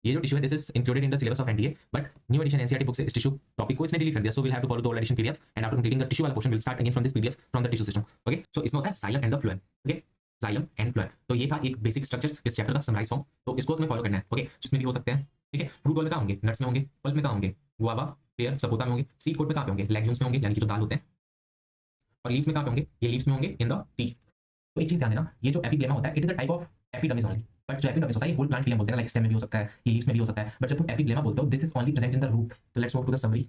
ये जो टिश्यू है this is included in the syllabus of NDA, but new edition NCERT book से इस टिश्यू टॉपिक को इसने डिलीट कर दिया, so will have to follow the old edition PDF and after completing the tissue वाला portion will start again from this PDF from the tissue system. Okay, so इसमें होता है xylem and the phloem. Okay, xylem and phloem, तो ये था एक basic structures इस chapter का समराइज फॉर्म, तो इसको तुम्हें फॉलो करना है। ओके, जिसमें भी हो सकते हैं, ठीक है। फ्रूट बॉल में कहाँ होंगे, नट्स में होंगे, पल्प में कहाँ होंगे, गुआवा, पेयर, सपोटा में होंगे, सीड कोट में कहाँ पे होंगे, लेग्यूम्स में होंगे यानी कि जो दाल होते हैं, और लीव्स में कहाँ पे होंगे, ये लीव्स में होंगे इन द टी। तो एक चीज ध्यान देना, ये जो एपिग्लेमा होता है it is a type of epidermis only, but जो एपिडर्मिस होता है ये होल प्लांट के लिए बोलते हैं, लाइक स्टेम में भी हो सकता है, ये लीव्स में भी हो सकता है, बट जब तुम एपिग्लेमा बोलते हो this is only present in the root. तो let's move to the summary.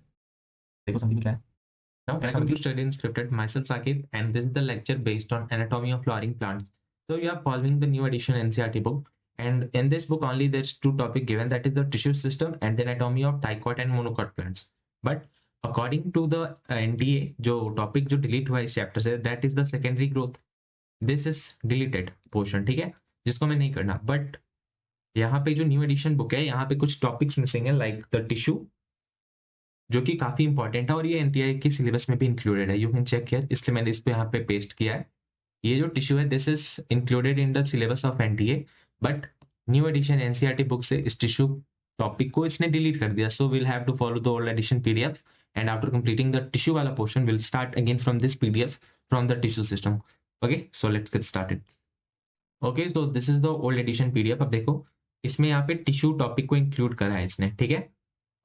देखो समरी में क्या है। Now Welcome to Study Unscripted. Myself Sakib, and this is the lecture based on anatomy of flowering plants. So we are following the new edition NCERT book, and in this book only there's two topic given, that is the tissue system and the anatomy of dicot and monocot plants. But according to the NDA, जो topic जो delete हुआ इस chapter से, that is the secondary growth. This is deleted portion, ठीक है, जिसको मैं नहीं करना. But यहाँ पे जो new edition book है, यहाँ पे कुछ topics missing है, like the tissue, जो कि काफी इंपॉर्टेंट है और ये एनटीआई की सिलेबस में भी इंक्लूडेड है। यू कैन चेक हियर, इसलिए मैंने इसको यहाँ पे पेस्ट किया है। ये जो टिश्यू है this is included in the syllabus of NTA, but new edition NCERT book से इस टिश्यू टॉपिक को इसने डिलीट कर दिया, so will have to follow the old edition PDF and after completing the tissue वाला portion will start again from this PDF from the tissue system. Okay, so let's get started. Okay, so this is the old edition PDF. अब देखो इसमें यहाँ पे tissue topic को include करा है इसने, ठीक है।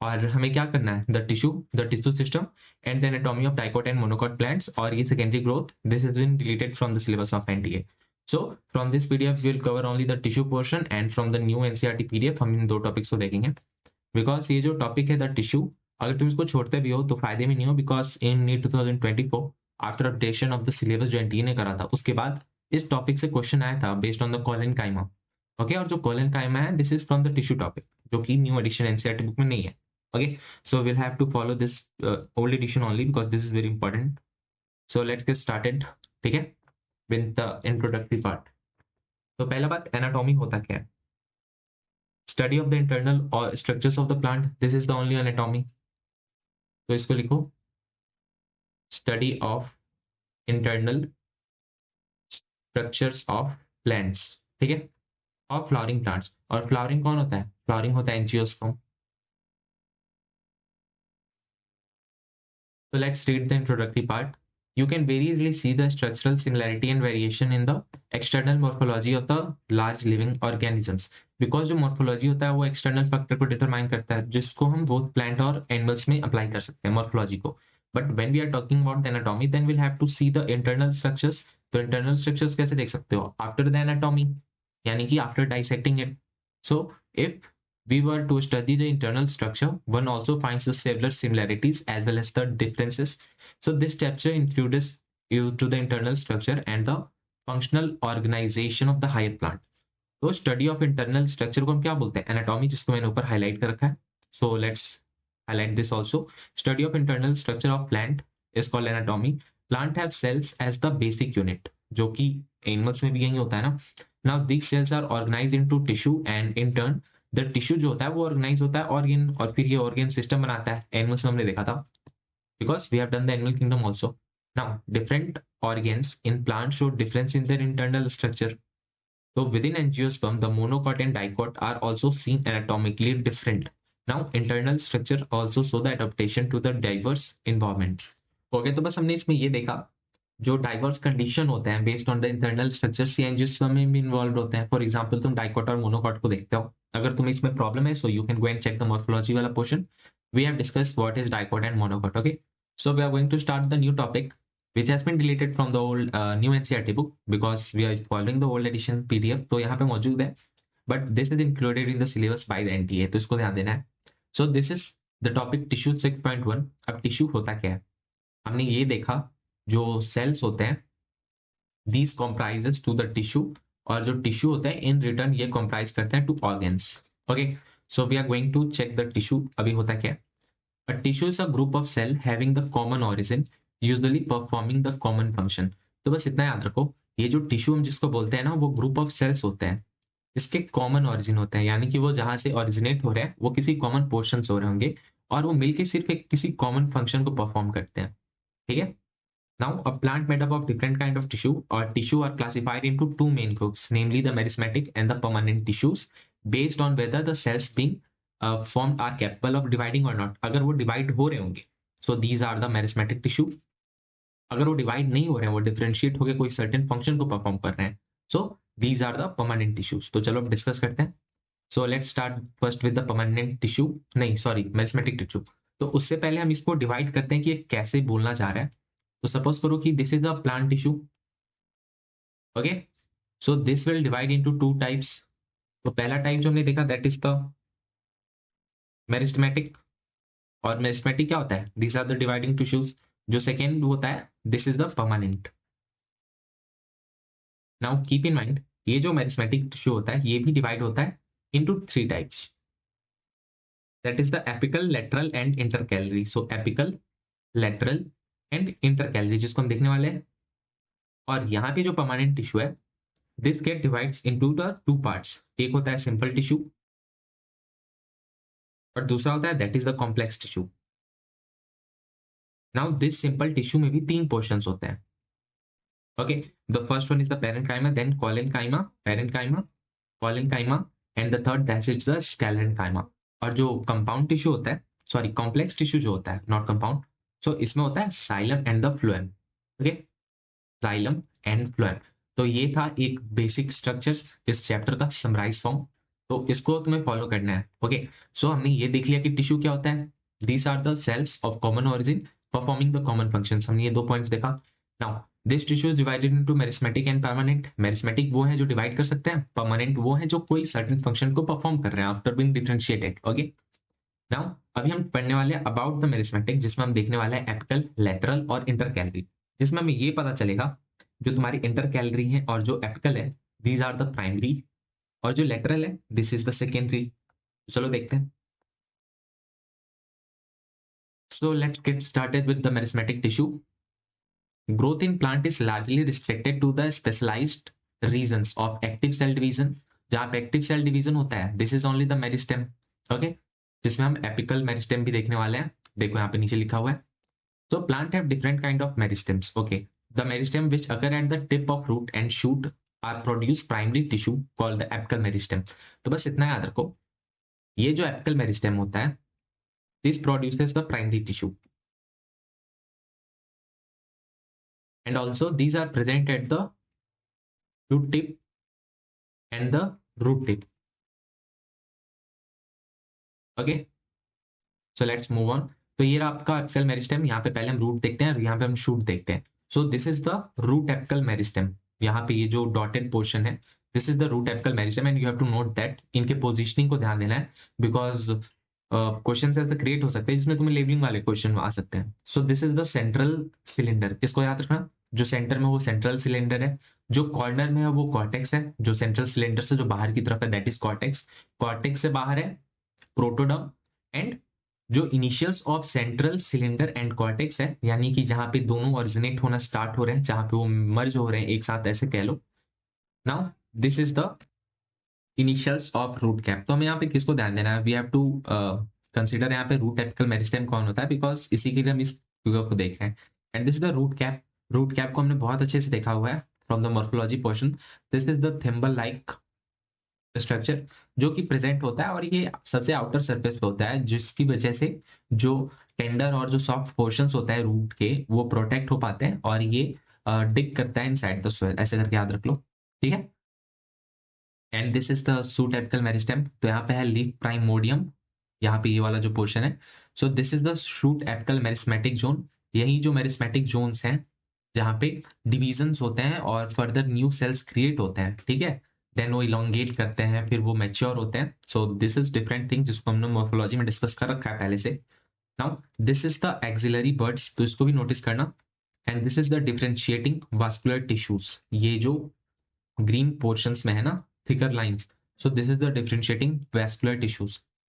और हमें क्या करना है, the tissue system and the anatomy of dicot and monocot plants, और ये secondary growth, this has been deleted from the syllabus of NTA. So from this PDF we will cover only the tissue portion, and from the new NCERT PDF हम इन दो topics को देखेंगे। Because ये जो topic है the tissue, अगर तुम इसको छोड़ते भी हो तो फायदे में नहीं हो, because in NEET 2024 after updation of the syllabus जो एनटीए ने करा था, उसके बाद इस टॉपिक से क्वेश्चन आया था based on the collenchyma. Okay, और जो कॉलन काइमा है this is from the tissue topic, जो कि न्यू एडिशन एनसीईआरटी बुक में नहीं है। Okay, so we'll have to follow this old edition only because this is very important. So let's get started, ठीक है, with the introductory part. तो पहला बात, anatomy होता क्या है? Study of the internal or structures of the plant. This is the only anatomy. तो इसको लिखो, study of internal structures of plants, ठीक है, और flowering plants. और flowering कौन होता है? Flowering होता है angiosperm. So let's read the introductory part. You can very easily see the structural similarity and variation in the external morphology of the large living organisms. Because जो morphology होता है वो external factor को determine करता है, जिसको हम both plant और animals में apply कर सकते हैं morphology को. But when we are talking about the anatomy, then we'll have to see the internal structures. तो internal structures कैसे देख सकते हो? After the anatomy, यानी कि after dissecting it. So if we were to study the internal structure, one also finds the several similarities as well as the differences. So this chapter introduces you to the internal structure and the functional organization of the higher plant. तो study of internal structure को हम क्या बोलते हैं? Anatomy, जिसको मैंने ऊपर highlight कर रखा है। So let's highlight this also. Study of internal structure of plant is called anatomy. Plant have cells as the basic unit, जो कि एनिमल्स में भी यही होता है ना। Now these cells are organised into tissue and in turn the tissue जो होता है वो ऑर्गेनाइज होता है ऑर्गन, और फिर ये ऑर्गन सिस्टम बनाता है। एनिमल्स में हमने देखा था, because we have done the animal kingdom also. Now different organs in plant show difference in their internal structure. So within angiosperm, the monocot and dicot are also seen anatomically different. Now internal structure also show the adaptation to the diverse environments. Okay, तो बस हमने इसमें ये देखा जो diverse condition होते हैं based on the internal structure see angiosperm में भी इन्वॉल्व होते हैं. फॉर एग्जांपल तुम डाइकोट और मोनोकॉट को देखते हो, अगर तुम्हें इसमें प्रॉब्लम है so you can go and check the morphology वाला portion. We have discussed what is dicot and monocot. Okay, so we are going to start the new topic which has been deleted from the old new NCERT book because we are following the old edition PDF. तो यहाँ पे मौजूद है, but this is included in the syllabus by the NTA, तो इसको ध्यान देना है. So this is the topic tissue 6.1. अब टिश्यू होता क्या है? हमने ये देखा जो सेल्स होते हैं these comprises to the tissue, और जो टिश्यू होता है in return ये comprise करते हैं to organs. Okay, so we are going to check the tissue. अभी होता क्या है? A tissue is a group of cell having the common origin, usually performing the common function. तो बस इतना याद रखो, ये जो टिश्यू हम जिसको बोलते हैं ना वो ग्रुप ऑफ सेल्स होते हैं जिसके कॉमन ओरिजिन होते हैं, यानी कि वो जहां से ओरिजिनेट हो रहे हैं वो किसी कॉमन पोर्शन हो रहे होंगे और वो मिलके सिर्फ एक किसी कॉमन फंक्शन को परफॉर्म करते हैं. ठीक है. Now a plant made up of different kind of tissue, और tissue are classified into two main groups, namely the meristematic and the permanent tissues. Based on whether the cells being formed are capable of dividing और not, अगर वो divide हो रहे होंगे, so these are the meristematic tissue. अगर वो divide नहीं हो रहे हैं, वो डिफरेंशिएट होकर कोई सर्टेन फंक्शन को परफॉर्म कर रहे हैं, so these are the permanent tissues. तो चलो अब डिस्कस करते हैं। So let's start first with the permanent tissue, नहीं सॉरी मेरिस्मेटिक टिश्यू। तो उससे पहले हम इसको डिवाइड करते हैं कि ये कैसे बोलना चाह रहा है। तो सपोज करो कि this is the plant tissue, okay, so this will divide into two types. तो पहला टाइप जो हमने देखा दैट इज द मेरिस्टेमेटिक, और मेरिस्टेमेटिक क्या होता है, this are the dividing tissues. जो सेकेंड होता है this is the permanent. Now keep in mind, ये जो मेरिस्टेमेटिक टिश्यू होता है ये भी डिवाइड होता है into three types, that is the apical, lateral and intercalary. So apical, lateral and intercalary जिसको हम देखने वाले हैं। और यहाँ पे जो परमानेंट टिश्यू है this get divides into the two parts, एक होता है सिंपल टिश्यू और दूसरा होता है that is the complex tissue. Now this simple tissue में भी तीन पोर्शंस होते हैं, okay. The first one is the parenchyma, then collenchyma, parenchyma, collenchyma, and the third that is the sclerenchyma. और जो कंपाउंड टिश्यू होता है, सॉरी कॉम्प्लेक्स टिश्यू जो होता है, नॉट कंपाउंड, सो इसमें होता है xylem and the phloem, okay, xylem and phloem. तो ये था एक बेसिक स्ट्रक्चर्स इस चैप्टर का समराइज फॉर्म, तो इसको तुम्हें फॉलो करना है, ओके। सो हमने ये देख लिया कि टिश्यू क्या होता है, these are the cells of common origin performing the common functions, हमने ये दो पॉइंट्स देखा। Now this tissue is divided into meristematic and permanent. Meristematic वो है जो डिवाइड कर सकते हैं, परमानेंट वो है जो कोई सर्टेन फंक्शन को परफॉर्म कर रहे हैं after being differentiated, okay. Now अभी हम पढ़ने वाले हैं अबाउट द मेरिस्मेटिक, जिसमें हम देखने वाले हैं एपिकल, लेटरल और इंटरकैलरी, जिसमें हमें ये पता चलेगा जो तुम्हारी इंटरकैलरी है और जो एपिकल है दीज आर द प्राइमरी, और जो लेटरल है दिस इज द सेकेंडरी। चलो देखते हैं। So let's get started with the meristematic tissue. Growth in plant is largely restricted to the specialized regions of active cell division. जहां पे active cell division होता है this is only the meristem, okay, जिसमें हम apical meristem भी देखने वाले हैं। देखो यहाँ पे नीचे लिखा हुआ है। So plant have different kind of meristems. Okay, the meristem which occur at the tip of root and shoot are produce primary tissue called the apical meristem. तो बस इतना याद रखो, ये जो apical meristem होता है this produces the primary tissue and also these are present at the shoot tip and the root tip. Okay, so let's move on. तो ये रहा आपका apical meristem, यहाँ पे पहले हम रूट देखते हैं और यहाँ पे हम शूट देखते हैं। So this is the root apical meristem, यहाँ पे ये जो डॉटेड पोर्शन है this is the root apical meristem and you have to note that इनके पोजीशनिंग को ध्यान देना है, बिकॉज क्वेश्चन ऐसे क्रिएट हो सकते हैं जिसमें तुम्हें लेबलिंग वाले क्वेश्चन आ सकते हैं। So this is the central cylinder, किसको याद रखना, जो सेंटर में वो सेंट्रल सिलेंडर है, जो कॉर्नर में है वो कॉर्टेक्स है, जो सेंट्रल सिलेंडर से जो बाहर की तरफ है दैट इज कॉर्टेक्स, कॉर्टेक्स से बाहर है प्रोटोडर्म, एंड जो initials of central cylinder and cortex है, यानी कि जहां पे दोनों ऑरिजिनेट होना स्टार्ट हो रहे हैं, जहां पे वो मर्ज हो रहे हैं एक साथ, ऐसे कह लो। Now this is the initials of root cap. तो हमें यहाँ पे किसको ध्यान देना है, वी हैव टू कंसीडर यहाँ पे रूट एपिकल मेरिस्टेम कौन होता है, बिकॉज इसी के लिए हम इस फिगर को देख रहे हैं। And this is the root cap. Root cap को हमने बहुत अच्छे से देखा हुआ है from the morphology portion. This is the thimble like structure जो कि प्रेजेंट होता है और ये सबसे आउटर सरफेस पे होता है, जिसकी वजह से जो टेंडर और जो सॉफ्ट पोर्शंस होता है रूट के वो प्रोटेक्ट हो पाते हैं और ये डिग करता है इनसाइड द सोइल, ऐसे करके याद रख लो, ठीक है। And this is the shoot apical meristem. तो यहाँ पे है लीफ प्राइमोडियम, यहाँ पे ये वाला जो पोर्शन है। So this is the shoot apical meristematic zone. यही जो मेरिस्मेटिक जोन्स हैं जहाँ पे डिविजन्स होते हैं और फर्दर न्यू सेल्स क्रिएट होते हैं, ठीक है, देन वो इलोंगेट करते हैं, फिर वो मैच्योर होते हैं। So this is different thing जिसको हमने मॉर्फोलॉजी में डिस्कस कर रखा है पहले से। Now this is the axillary birds, तो इसको भी नोटिस करना। And this is the differentiating vascular tissues, ये जो ग्रीन पोर्शंस में है ना thicker lines, so this is the differentiating vascular tissues.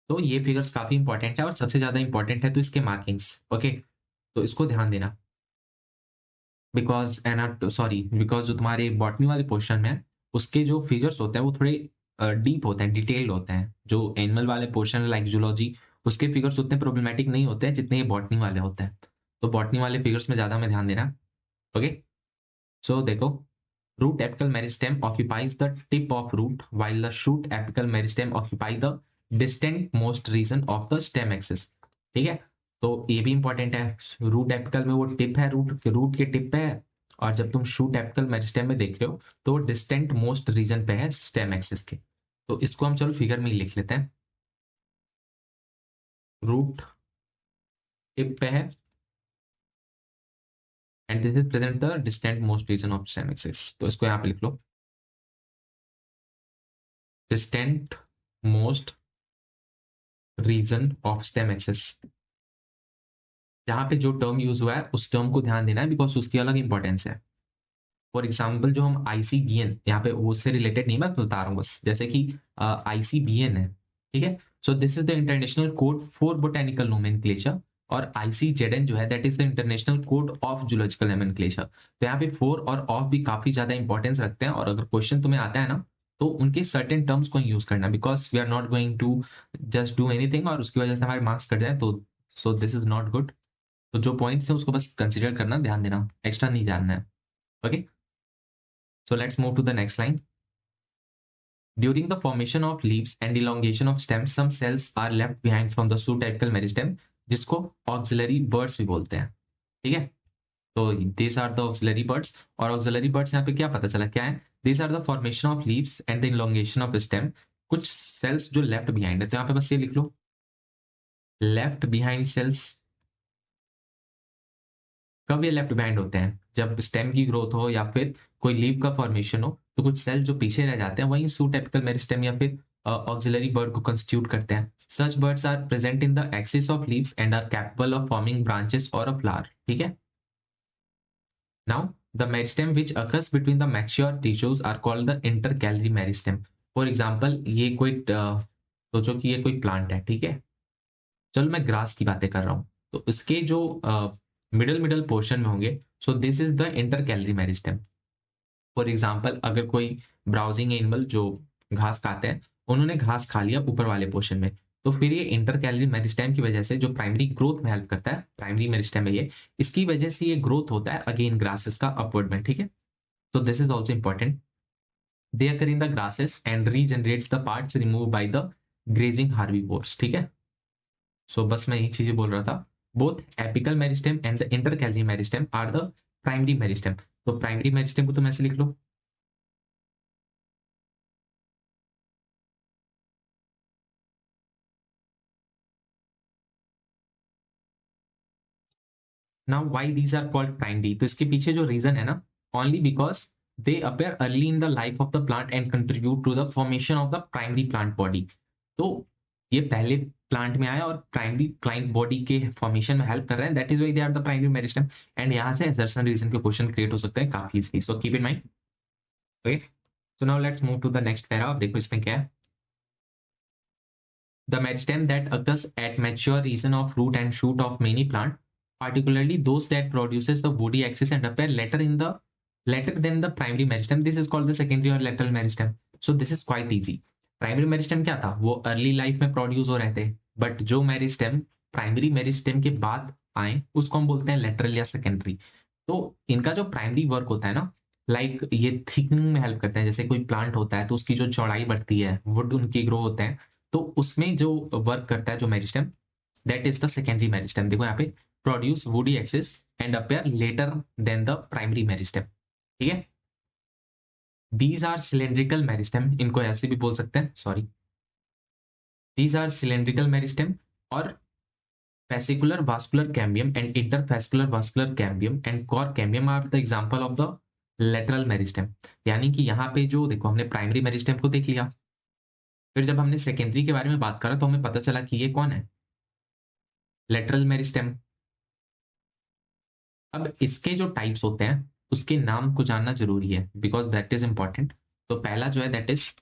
तो ये फिगर्स काफी इंपॉर्टेंट है और सबसे ज्यादा इंपॉर्टेंट है तो इसके मार्किंग्स, ओके, तो इसको ध्यान देना। बिकॉज बिकॉज जो तुम्हारे बॉटनी वाले पोर्शन में है उसके जो फिगर्स होते हैं वो थोड़े डीप होते हैं, डिटेल्ड होते हैं। जो एनिमल वाले पोर्शन लाइक जूलॉजी उसके फिगर्स उतने प्रॉब्लमेटिक नहीं होते हैं जितने ये बॉटनी वाले होते हैं। तो बॉटनी वाले फिगर्स में ज्यादा हमें ध्यान देना, ओके। सो देखो root apical meristem occupies the tip of root while the shoot apical meristem occupy the distant most region of the stem axis. ठीक है, तो ये भी इंपॉर्टेंट है, रूट एपिकल में वो टिप है, रूट के टिप पे है, और जब तुम शूट एपिकल मेरिस्टेम में देख रहे हो तो डिस्टेंट मोस्ट रीजन पे है स्टेम एक्सिस के। तो इसको हम चलो फिगर में ही लिख लेते हैं, रूट टिप पे है and this is present the distant most region of stem axis. तो इसको यहाँ पे लिख लो, distant most region of stem axis. जहां पे जो टर्म यूज हुआ है उस टर्म को ध्यान देना है बिकॉज उसकी अलग इंपॉर्टेंस है। फॉर एग्जाम्पल जो हम ICBN यहाँ पे उससे रिलेटेड नहीं, मैं बता रहा हूँ बस, जैसे कि ICBN है, ठीक है। So this is the international code for botanical nomenclature, और ICZN जो है that is the international code of zoological nomenclature. तो यहाँ पे फोर और ऑफ भी काफी ज्यादा इंपॉर्टेंस रखते हैं, और अगर क्वेश्चन तुम्हें आता है ना तो उनके सर्टेन टर्म्स को यूज करना, because we are not going to just do anything और उसकी वजह से हमारे मार्क्स कट जाए, तो so this is not good. तो जो पॉइंट्स है उसको बस कंसिडर करना, ध्यान देना, एक्स्ट्रा नहीं जानना है। Okay, so let's move to the next line. During the formation of leaves and elongation of stems, some cells are left behind from the shoot apical meristem, जिसको auxiliary buds भी बोलते हैं, ठीक है। तो these are the auxiliary buds, और auxiliary buds यहाँ पे क्या पता चला क्या है, these are the formation of leaves and the elongation of stem, कुछ cells जो left behind है, तो यहाँ पे बस ये लिख लो, left behind cells। कब ये लेफ्ट बिहाइंड होते हैं, जब स्टेम की ग्रोथ हो या फिर कोई लीव का फॉर्मेशन हो, तो कुछ सेल जो पीछे रह जाते हैं वही सूट एपिकल मेरिस्टेम या फिर ऑक्सिलरी बर्ड को कंस्टिट्यूट करते हैं। Such buds are present in the axis of leaves and are capable of forming branches और अ फ्लावर, ठीक है। Now the meristem which occurs between the mature tissues are called the intercalary meristem. For example ये कोई सोचो कि ये कोई plant है, ठीक है, चलो मैं ग्रास की बातें कर रहा हूँ, तो इसके जो मिडल मिडल पोर्शन में होंगे, सो this is the inter calorie meristem. For example अगर कोई ब्राउजिंग एनिमल जो घास खाते हैं, उन्होंने घास खा लिया ऊपर वाले पोर्शन में, तो फिर ये इंटर कैलरी मेरिस्टेम की वजह से जो प्राइमरी ग्रोथ में हेल्प करता है, प्राइमरी मेरिस्टेम है ये, इसकी वजह से ये ग्रोथ होता है अगेन ग्रासेस का अपवर्ड में, ठीक है। तो this is also important, they occur in the grasses and regenerates the parts remove by the grazing herbivores, ठीक है। सो बस मैं यही चीजें बोल रहा था, both apical meristem and the intercalary meristem are the primary meristem. तो प्राइमरी मेरिस्टेम को तुम ऐसे लिख लो, now why these are called primary, तो इसके पीछे जो रीजन है ना, only because they appear early in the life of the plant and contribute to the formation of the primary plant body. तो ये पहले प्लांट में आया और प्राइमरी प्लांट बॉडी के फॉर्मेशन में हेल्प कर रहे हैं, that is why they are the primary meristem. And यहाँ से असर्शन रीजन के क्वेश्चन क्रिएट हो सकते हैं काफी easily, so keep in mind. Okay, so now let's move to the next para. देखो इसमें क्या है, the meristem that occurs at mature region of root and shoot of many plant, particularly those that produces the woody axis and appear later than the primary meristem. This is called the secondary or lateral meristem. So this is quite easy. Primary meristem क्या था, वो early life में produce हो रहे थे, but जो meristem primary meristem के बाद आए उसको हम बोलते हैं लेटरल या सेकेंडरी। तो इनका जो प्राइमरी वर्क होता है ना, लाइक ये थिकनिंग में हेल्प करते हैं, जैसे कोई प्लांट होता है तो उसकी जो चौड़ाई बढ़ती है, वुड उनकी ग्रो होते हैं, तो उसमें जो वर्क करता है जो meristem, that is the secondary meristem. देखो यहाँ पे produce woody axis and appear later than the primary meristem, ठीक है। दीज आर सिलेंड्रिकल मेरिस्टेम, इनको ऐसे भी बोल सकते हैं, sorry, these are cylindrical meristem और fascicular vascular cambium and interfascicular vascular cambium and core cambium are the example of the lateral meristem। यानी कि यहाँ पे जो देखो हमने प्राइमरी मेरिस्टेम को देख लिया, फिर जब हमने सेकेंडरी के बारे में बात करा तो हमें पता चला कि ये कौन है, लेटरल मेरिस्टेम। अब इसके जो टाइप्स होते हैं उसके नाम को जानना जरूरी है बिकॉज दैट इज इंपॉर्टेंट। तो पहला जो है that is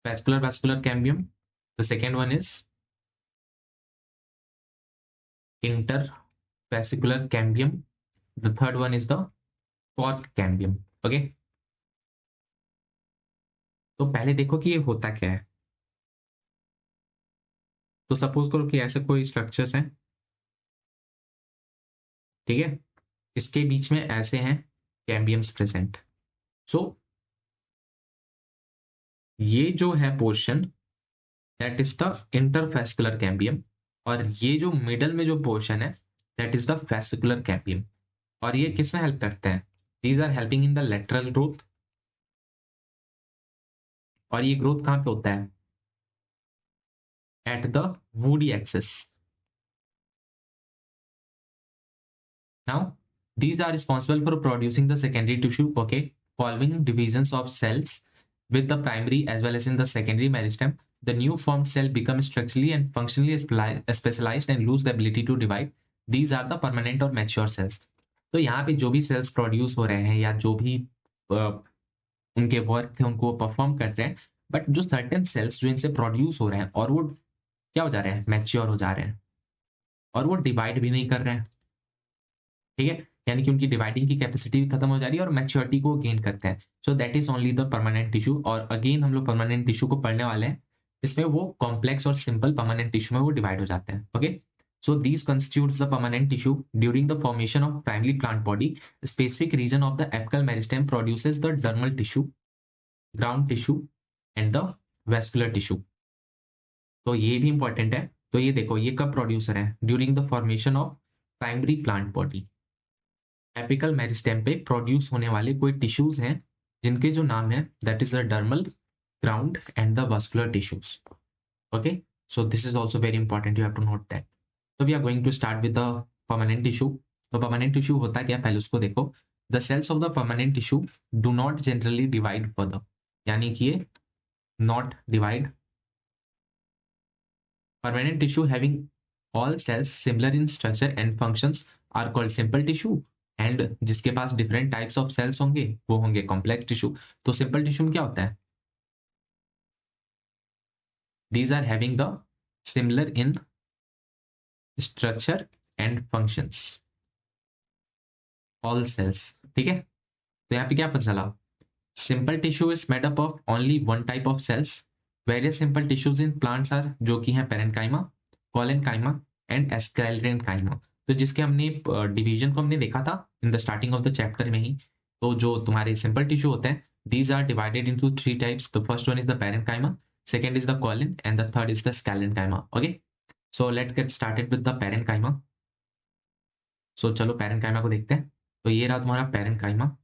fascicular vascular cambium, the second one is interfascicular cambium, the third one is the cork cambium। Okay, तो पहले देखो कि ये होता क्या है। तो सपोज करो कि ऐसे कोई स्ट्रक्चर्स हैं, ठीक है, इसके बीच में ऐसे हैं कैम्बियम्स प्रेजेंट। सो ये जो है portion that is the interfascicular cambium, और ये जो मिडल में जो पोर्शन है that is the fascicular cambium. और ये किसमें हेल्प करते हैं? These are helping in the lateral growth. और ये ग्रोथ कहां पे होता है? At the woody axis. Now these are responsible for producing the secondary tissue, okay, following divisions of cells with the primary as well as in the secondary meristem. The new formed cell becomes structurally and functionally specialized and lose the ability to divide. These are the permanent or mature cells. तो यहाँ पे जो भी sales produce हो रहे हैं या जो भी उनके वर्क थे उनको परफॉर्म कर रहे हैं, बट जो सर्टेन सेल्स जो इनसे प्रोड्यूस हो रहे हैं और वो क्या हो जा रहे हैं? मैच्योर हो जा रहे हैं, और वो डिवाइड भी नहीं कर रहे हैं, ठीक है, यानी कि उनकी डिवाइडिंग की कैपेसिटी भी खत्म हो जा रही है और मैच्योरिटी को गेन करते हैं। So that is only the permanent tissue. और अगेन हम लोग परमानेंट टिश्यू को पढ़ने वाले हैं, इसमें वो कॉम्प्लेक्स और सिंपल परमानेंट टिश्यू में वो डिवाइड हो जाते हैं। Okay, so these constitutes the permanent tissue during the formation of primary plant body. Specific region of the apical meristem produces the dermal tissue, ground tissue and the vascular tissue. तो ये भी important है। तो ये देखो, ये कब producer है? During the formation of primary plant body. Apical meristem पे प्रोड्यूस होने वाले कोई टिश्यूज हैं जिनके जो नाम है that is the dermal, ground and the vascular tissues. Okay, so this is also very important, you have to note that. तो we are going to start with the permanent tissue. तो permanent tissue होता क्या, पहले उसको देखो। The cells of the permanent tissue do not generally divide further, यानी कि ये not divide. Permanent tissue having all cells similar in structure and functions are called simple tissue, and जिसके पास डिफरेंट टाइप्स ऑफ सेल्स होंगे वो होंगे complex tissue. तो simple tissue में क्या होता है? These are having the similar in structure and functions, all cells, ठीक है। तो यहाँ पे क्या पता चला? Simple tissue is made up of only one type of cells. Various simple tissues in plants are, जो कि हैं पेरेन्काइमा, कोलेनकाइमा एंड एस्केलेरेनकाइमा। तो जिसके हमने डिवीजन को हमने देखा था in the starting of the chapter में ही। तो जो तुम्हारे सिंपल टिश्यू होते हैं these are divided into three types. The first one is the parenchyma, second is the collenchyma and the third is the sclerenchyma. Okay, so let's get started with the parenchyma. So चलो parenchyma को देखते हैं। तो ये रहा तुम्हारा parenchyma.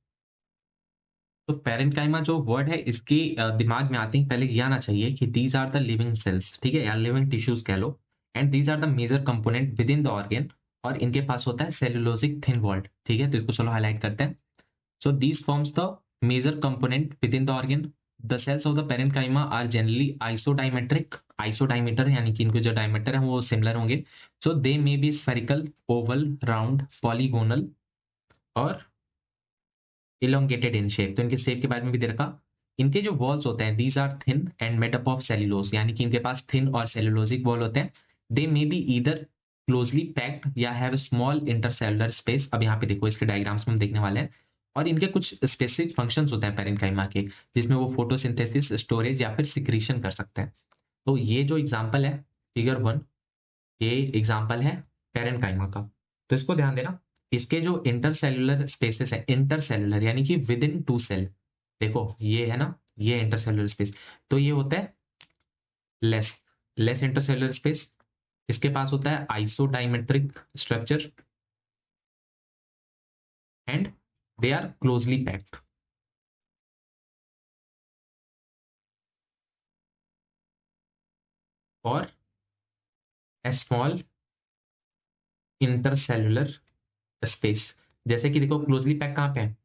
तो parenchyma जो वर्ड है इसके दिमाग में आते ही पहले ये आना चाहिए कि these are the living cells, ठीक है, या लिविंग टिश्यूज कह लो, and these are the major component within the organ. और इनके पास होता है सेलुलोजिक थिन वॉल्ड, ठीक है। तो इसको चलो हाईलाइट करते हैं। So these forms the major component within the organ. The cells of the parenchyma are generally isodiametric, isodiameter यानी कि इनके जो डायमीटर है वो सिमिलर होंगे। So they may be spherical, oval, round, polygonal और इलोंगेटेड इन शेप। तो इनके शेप के बारे में भी दे रखा। इनके जो वॉल्स होते हैं these are thin and made up of cellulose, यानी कि इनके पास थिन और सेल्यूलोजिक वॉल होते हैं। They may be either closely packed या हैव स्मॉल इंटरसेलुलर स्पेस। अब यहाँ पे देखो इसके डायग्राम्स में हम देखने वाले हैं। और इनके कुछ स्पेसिफिक फंक्शंस होते हैं पेरेन्काइमा के, जिसमें वो फोटोसिंथेसिस, स्टोरेज या फिर सिक्रीशन कर सकते हैं। तो ये जो एग्जाम्पल है फिगर 1, ये एग्जाम्पल है पेरेन्काइमा का। तो इसको ध्यान देना। इसके जो इंटरसेल्युलर स्पेसेस है, इंटरसेल्युलर यानी कि विद इन टू सेल, देखो ये है ना, ये इंटरसेल्युलर स्पेस। तो ये होता है लेस लेस इंटरसेल्युलर स्पेस। इसके पास होता है isodiametric structure and they are closely packed. और ए स्मॉल इंटरसेल्युलर स्पेस। जैसे कि देखो क्लोजली पैक कहाँ पे है?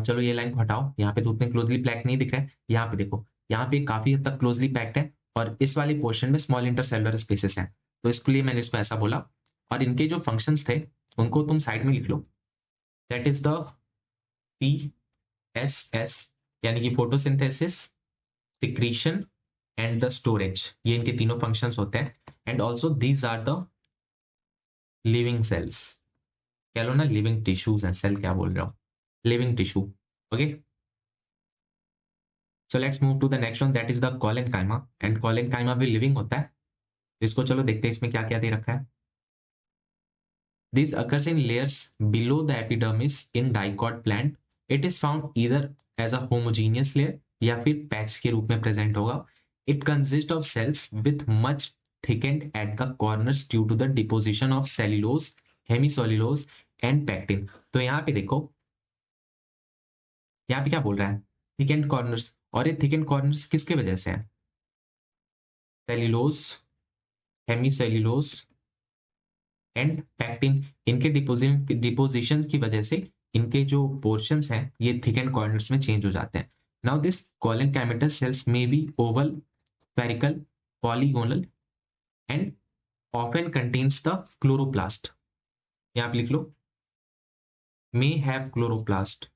चलो ये लाइन को हटाओ, यहाँ पे तो उतने क्लोजली पैक नहीं दिख रहे हैं। यहाँ पे देखो, यहाँ पे काफी हद तक क्लोजली पैक्ड है और इस वाले पोर्शन में स्मॉल इंटरसेलुलर स्पेसेस हैं। तो इसके लिए मैंने इसको ऐसा बोला। और इनके जो फंक्शंस थे उनको तुम साइड में लिख लो। दैट इज द PSS, यानी कि photosynthesis, secretion and the storage. ये इनके तीनों फंक्शंस होते हैं। And also these are the living cells. कह लो ना लिविंग टिश्यूज हैं, सेल क्या बोल रहा हूँ, living tissue. Okay, so let's move to the next one that is the collenchyma. And collenchyma भी लिविंग होता है। इसको चलो देखते हैं इसमें क्या क्या दे रखा है। This occurs in layers below the epidermis in dicot plant. It is found either as a homogeneous layer या फिर पैच के रूप में प्रेजेंट होगा. It consists of cells with much thickened at the corners due to the deposition of cellulose, hemicellulose and pectin. तो यहाँ पे देखो, यहाँ पे क्या बोल रहा है, थिकेंड कॉर्नर्स. और ये थिकेंड कॉर्नर्स किसके वजह से है? सेल्यूलोज, हेमीसेल्यूलोज एंड पैक्टिन, इनके डिपोजिशन की वजह से इनके जो पोर्शंस हैं ये थिकेंड कॉर्नर्स में चेंज हो जाते हैं. Now this collenchymatous cells may be oval, spherical, polygonal and often contains the chloroplast. यहाँ पे लिख लो, may have chloroplast.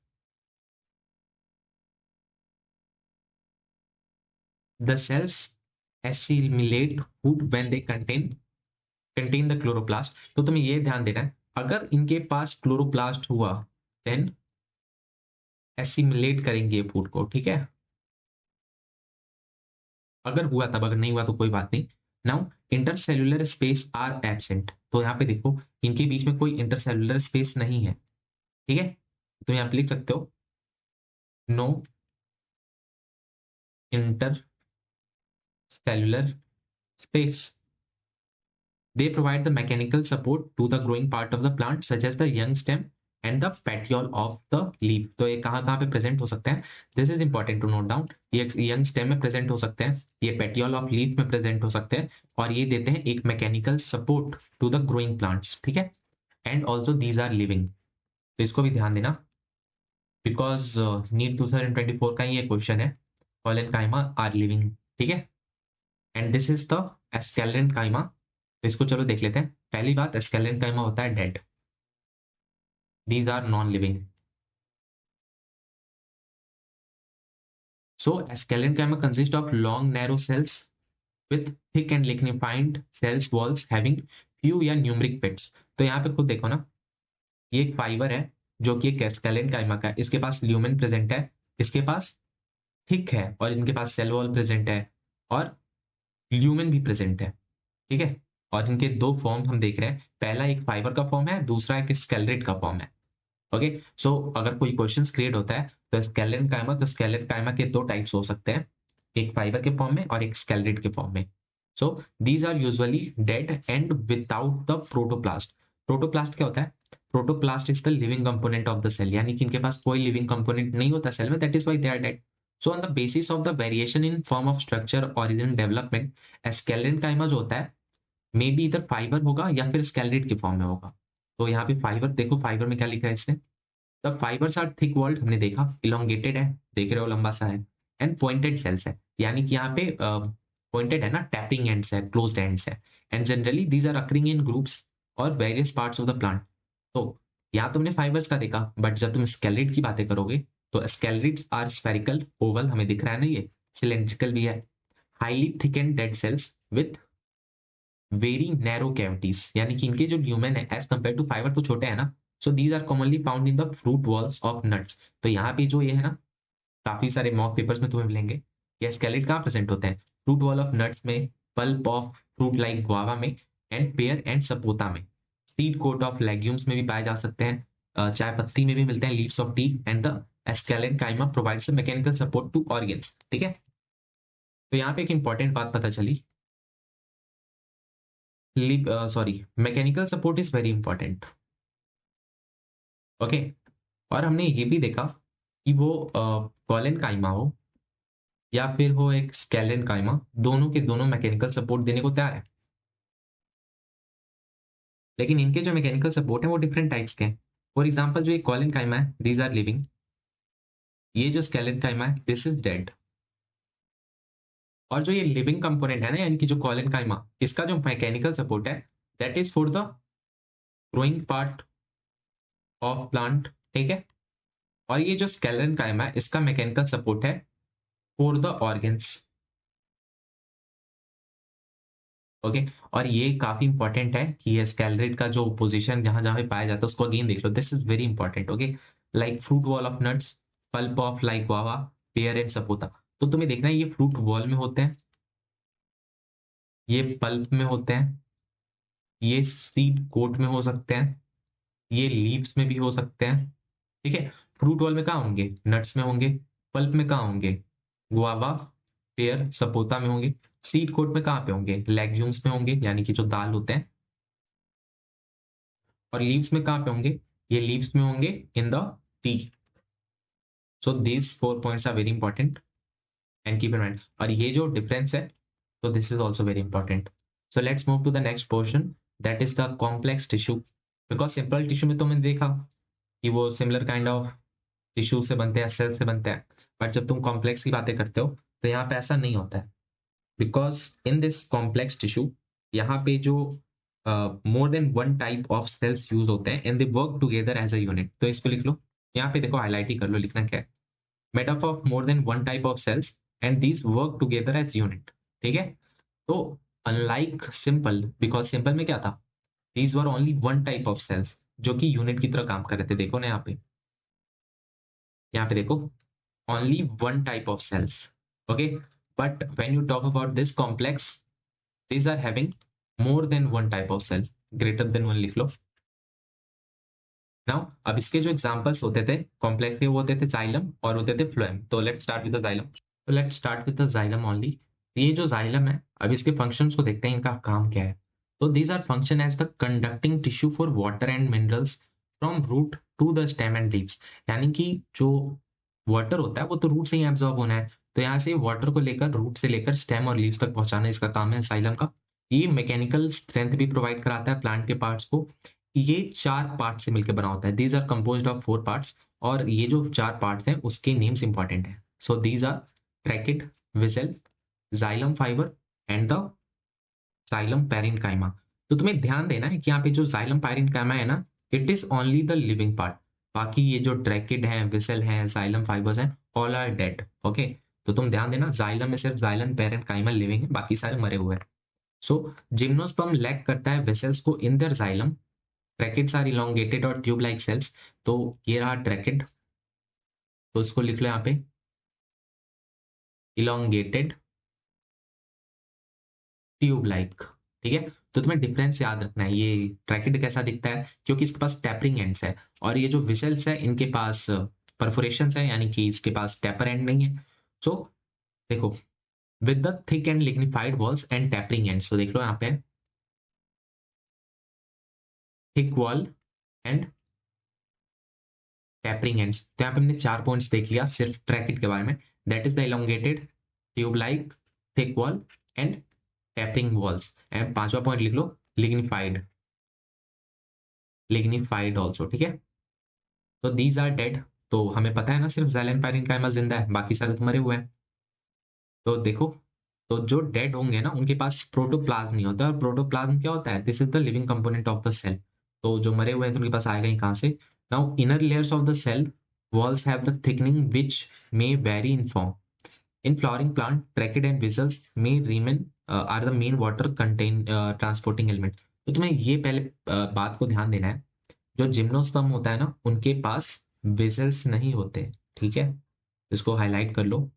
The cells assimilate food when they contain the chloroplast. तो तुम्हें ये ध्यान देना है, अगर इनके पास क्लोरोप्लास्ट हुआ देन एसिमिलेट करेंगे फूड को. ठीक है, अगर हुआ तब, अगर नहीं हुआ तो कोई बात नहीं. Now intercellular space are absent. तो यहाँ पे देखो, इनके बीच में कोई इंटरसेल्युलर स्पेस नहीं है. ठीक है, तो यहाँ पे लिख सकते हो no intercellular space. They provide the mechanical support to the growing part of the plant, such as the young stem and the petiole of the leaf. तो ये कहाँ पे प्रेजेंट हो सकते हैं? This is important to note down. ये young stem में present हो सकते हैं, ये पेटियोल ऑफ लीफ में प्रेजेंट हो सकते हैं, और ये देते हैं एक mechanical support to the growing plants. ठीक है, and also these are living. तो इसको भी ध्यान देना, बिकॉज नीट 2024 का ये क्वेश्चन है, कोलेनकाइमा आर लिविंग. ठीक है, and this is the sclerenchyma. तो इसको चलो देख लेते हैं. पहली बात, एस्केलेनकाइमा होता है dead. These are non living. So sclerenchyma consist of long narrow cells with thick and lignified cells walls having few या न्यूमरिक पिट्स. तो यहाँ पे खुद देखो ना, ये एक फाइबर है जो कि एक एस्केलेनकाइमा का है. इसके पास ल्यूमेन प्रेजेंट है, इसके पास थिक है, और इनके पास सेल वॉल प्रेजेंट है, और ल्यूमेन भी प्रेजेंट है. ठीक है, और इनके दो फॉर्म हम देख रहे हैं. पहला एक फाइबर का फॉर्म है, दूसरा एक स्केलेट का फॉर्म है. ओके, सो अगर कोई क्वेश्चन क्रिएट होता है तो स्केलेनकाइमा, तो स्केलेनकाइमा के दो टाइप्स हो सकते हैं, एक फाइबर के फॉर्म में और एक स्केलेट के फॉर्म में. So these are usually dead and without the protoplast. Protoplast क्या होता है? Protoplast is the living component of the cell, यानी कि इनके पास कोई लिविंग कंपोनेंट नहीं होता सेल में, that is why they are dead. So on the basis of the variation in form of structure, origin, development, स्केलेनकाइमा जो होता है मे बी इधर फाइबर होगा या फिर स्केलेट के फॉर्म में होगा. तो यहाँ पे फाइबर देखो, फाइबर में क्या लिखा है इसने, the fibres are thick walled, हमने देखा, इलोंगेटेड है, देख रहे हो लंबा सा है, एंड पॉइंटेड सेल्स है, यानी कि यहाँ पे पॉइंटेड है ना, टैपिंग एंड्स है, क्लोज्ड एंड्स है, and generally these are occurring in groups और various parts of the plant. तो यहाँ तुमने फाइबर्स का देखा, बट जब तुम स्केलेट की बातें करोगे तो स्केलेट्स आर स्फेरिकल, ओवल, हमें दिख रहा है ना, ये सिलेंड्रिकल भी है, highly thickened dead cells with very narrow cavities, यानी कि इनके जो ल्यूमेन है एज कंपेयर टू फाइबर तो छोटे हैं ना. So these are commonly found in the fruit walls of nuts. तो यहाँ पे जो ये है ना, काफी सारे मॉक पेपर्स में तुम्हें मिलेंगे, ये स्केलेट कहाँ प्रेजेंट होते हैं? फ्रूट वॉल ऑफ नट्स में, pulp of fruit like guava में, एंड पेयर एंड सपोता में, सीड कोट ऑफ लेग्यूम्स में भी पाए जा सकते हैं, चाय पत्ती में भी मिलते हैं, leaves of tea, and the sclerenchyma provides mechanical support to organs. ठीक है, तो यहाँ पे एक इंपॉर्टेंट बात पता चली, mechanical support is very important. Okay, और हमने ये भी देखा कि वो कोलेनकाइमा हो या फिर हो एक स्केलेनकाइमा, दोनों के दोनों मैकेनिकल सपोर्ट देने को तैयार है, लेकिन इनके जो मैकेनिकल सपोर्ट है वो डिफरेंट टाइप्स के हैं. फॉर एग्जाम्पल, जो एक कोलेनकाइमा है, दीज आर लिविंग. ये जो स्केलेनकाइमा है, दिस इज डेड. और जो ये लिविंग कंपोनेंट है ना, यानी कि जो कोलेनकाइमा, इसका जो मैकेनिकल सपोर्ट है that is for the growing part of plant. ठीक है, और ये जो स्केलेनकाइमा है, इसका मैकेनिकल सपोर्ट है फॉर द ऑर्गन्स. ओके, और ये काफी इंपॉर्टेंट है कि ये स्केलेट का जो पोजीशन जहां जहां पे पाया जाता है उसको अगेन देख लो, this is very important. Okay, like fruit wall of nuts, pulp of like guava, pear and sapota. तो तुम्हें देखना है ये फ्रूट वॉल में होते हैं, ये पल्प में होते हैं, ये सीड कोट में हो सकते हैं, ये लीव्स में भी हो सकते हैं, ठीक है। फ्रूट वॉल में कहाँ होंगे, नट्स में होंगे। पल्प में कहाँ होंगे, गुआवा, पेयर, सपोता में होंगे। सीड कोट में कहाँ पे होंगे, लेग्यूम्स में होंगे, यानी कि जो दाल होते हैं। और लीव्स में कहाँ पे होंगे, ये लीव्स में होंगे in the tea. So these 4 points are very important and keep in mind. और ये जो डिफरेंस है, तो this is also very important. So let's move to the next portion, that is the complex tissue. Because simple tissue में तो मैंने देखा कि वो सिमिलर काइंड ऑफ टिश्यू से बनते हैं, सेल से बनते हैं। बट जब तुम कॉम्प्लेक्स की बातें करते हो तो यहाँ पे ऐसा नहीं होता है। Because in this complex tissue, यहाँ पे जो more than one type of cells use होते हैं and they work together as a unit. तो इसको लिख लो, यहाँ पे देखो हाईलाइट ही कर लो, लिखना क्या है, made up of more than one type of cells and these work together as unit. ठीक है। तो अनलाइक सिंपल, बिकॉज सिंपल में क्या था, these were only one type of cells जो कि यूनिट की तरह काम कर रहे थे। देखो ना यहाँ पे देखो, only one type of cells, okay, but when you talk about this complex, these are having more than one type of cell, greater than one लिख लो। नाउ अब इसके जो एग्जांपल्स होते थे कॉम्प्लेक्स के, वो होते थे जाइलम और होते थे फ्लोएम। तो let's start with the xylem. तो let's start with the xylem only. ये जो जाइलम है, अब इसके फंक्शंस को देखते हैं, इनका काम क्या है। तो these are function as the conducting tissue for water and minerals from root to the stem and leaves. यानी कि जो वाटर होता है वो तो रूट से ही एब्जॉर्ब होना है, तो यहाँ से वाटर को लेकर रूट से लेकर स्टेम और लीव्स तक पहुंचाना इसका काम है जाइलम का। ये मैकेनिकल स्ट्रेंथ भी प्रोवाइड कराता है प्लांट के पार्ट्स को। ये 4 पार्ट से मिलकर बना होता है, these are composed of 4 parts. और ये जो 4 पार्ट्स हैं उसके नेम्स इंपॉर्टेंट है। So these are tracheid, vessel, xylem fibre and the xylem parenchyma. तो तुम्हें ध्यान देना है कि यहाँ पे जो जाइलम पैरेन्काइमा है ना, it is only the living part. बाकी ये जो ट्रैकिड है, विसेल है, जाइलम फाइबर्स हैं, ऑल आर डेड। ओके, तो तुम ध्यान देना, जाइलम में सिर्फ जाइलम पैरेन्काइमा लिविंग है, बाकी सारे मरे हुए हैं। सो जिम्नोस्पर्म लैक करता है वेसल्स को in their xylem. Tracheids are elongated और ट्यूब लाइक सेल्स। तो ये रहा ट्रैकिड, तो इसको लिख लो यहाँ पे, इलोंगेटेड ट्यूब लाइक। ठीक है। तो तुम्हें डिफरेंस याद रखना है, ये ट्रैकिड कैसा दिखता है, क्योंकि इसके पास टैपरिंग एंड्स है। और ये जो विसेल्स है इनके पास परफोरेशन है, यानी कि इसके पास टैपर एंड नहीं है। सो देखो, with the thick and lignified walls and tapering ends. तो देख लो यहाँ पे thick wall and tapering ends. तो यहाँ पे हमने 4 पॉइंट्स देख लिया सिर्फ ट्रैकिड के बारे में, that is the elongated tube like, thick wall and tapering walls. And 5वां पॉइंट लिख लो, लिग्निफाइड, लिग्निफाइड ऑल्सो। ठीक है। तो दीज आर डेड। तो हमें पता है ना, सिर्फ जाइलम पैरेन्काइमा जिंदा है, बाकी सारे तो मरे हुए हैं। तो देखो, तो जो डेड होंगे ना उनके पास प्रोटोप्लाज्म नहीं होता। और प्रोटोप्लाज्म क्या होता है, this is the living component of the cell. तो जो मरे हुए हैं तो उनके पास आएगा ही कहाँ से। Now inner layers of the cell walls have the thickening which may vary in form. In flowering plant, trachid and vessels may remain are the main water contain transporting element. तो तुम्हें ये पहले बात को ध्यान देना है, जो जिम्नोस्पर्म होता है ना उनके पास वेसल्स नहीं होते। ठीक है, इसको हाईलाइट कर लो,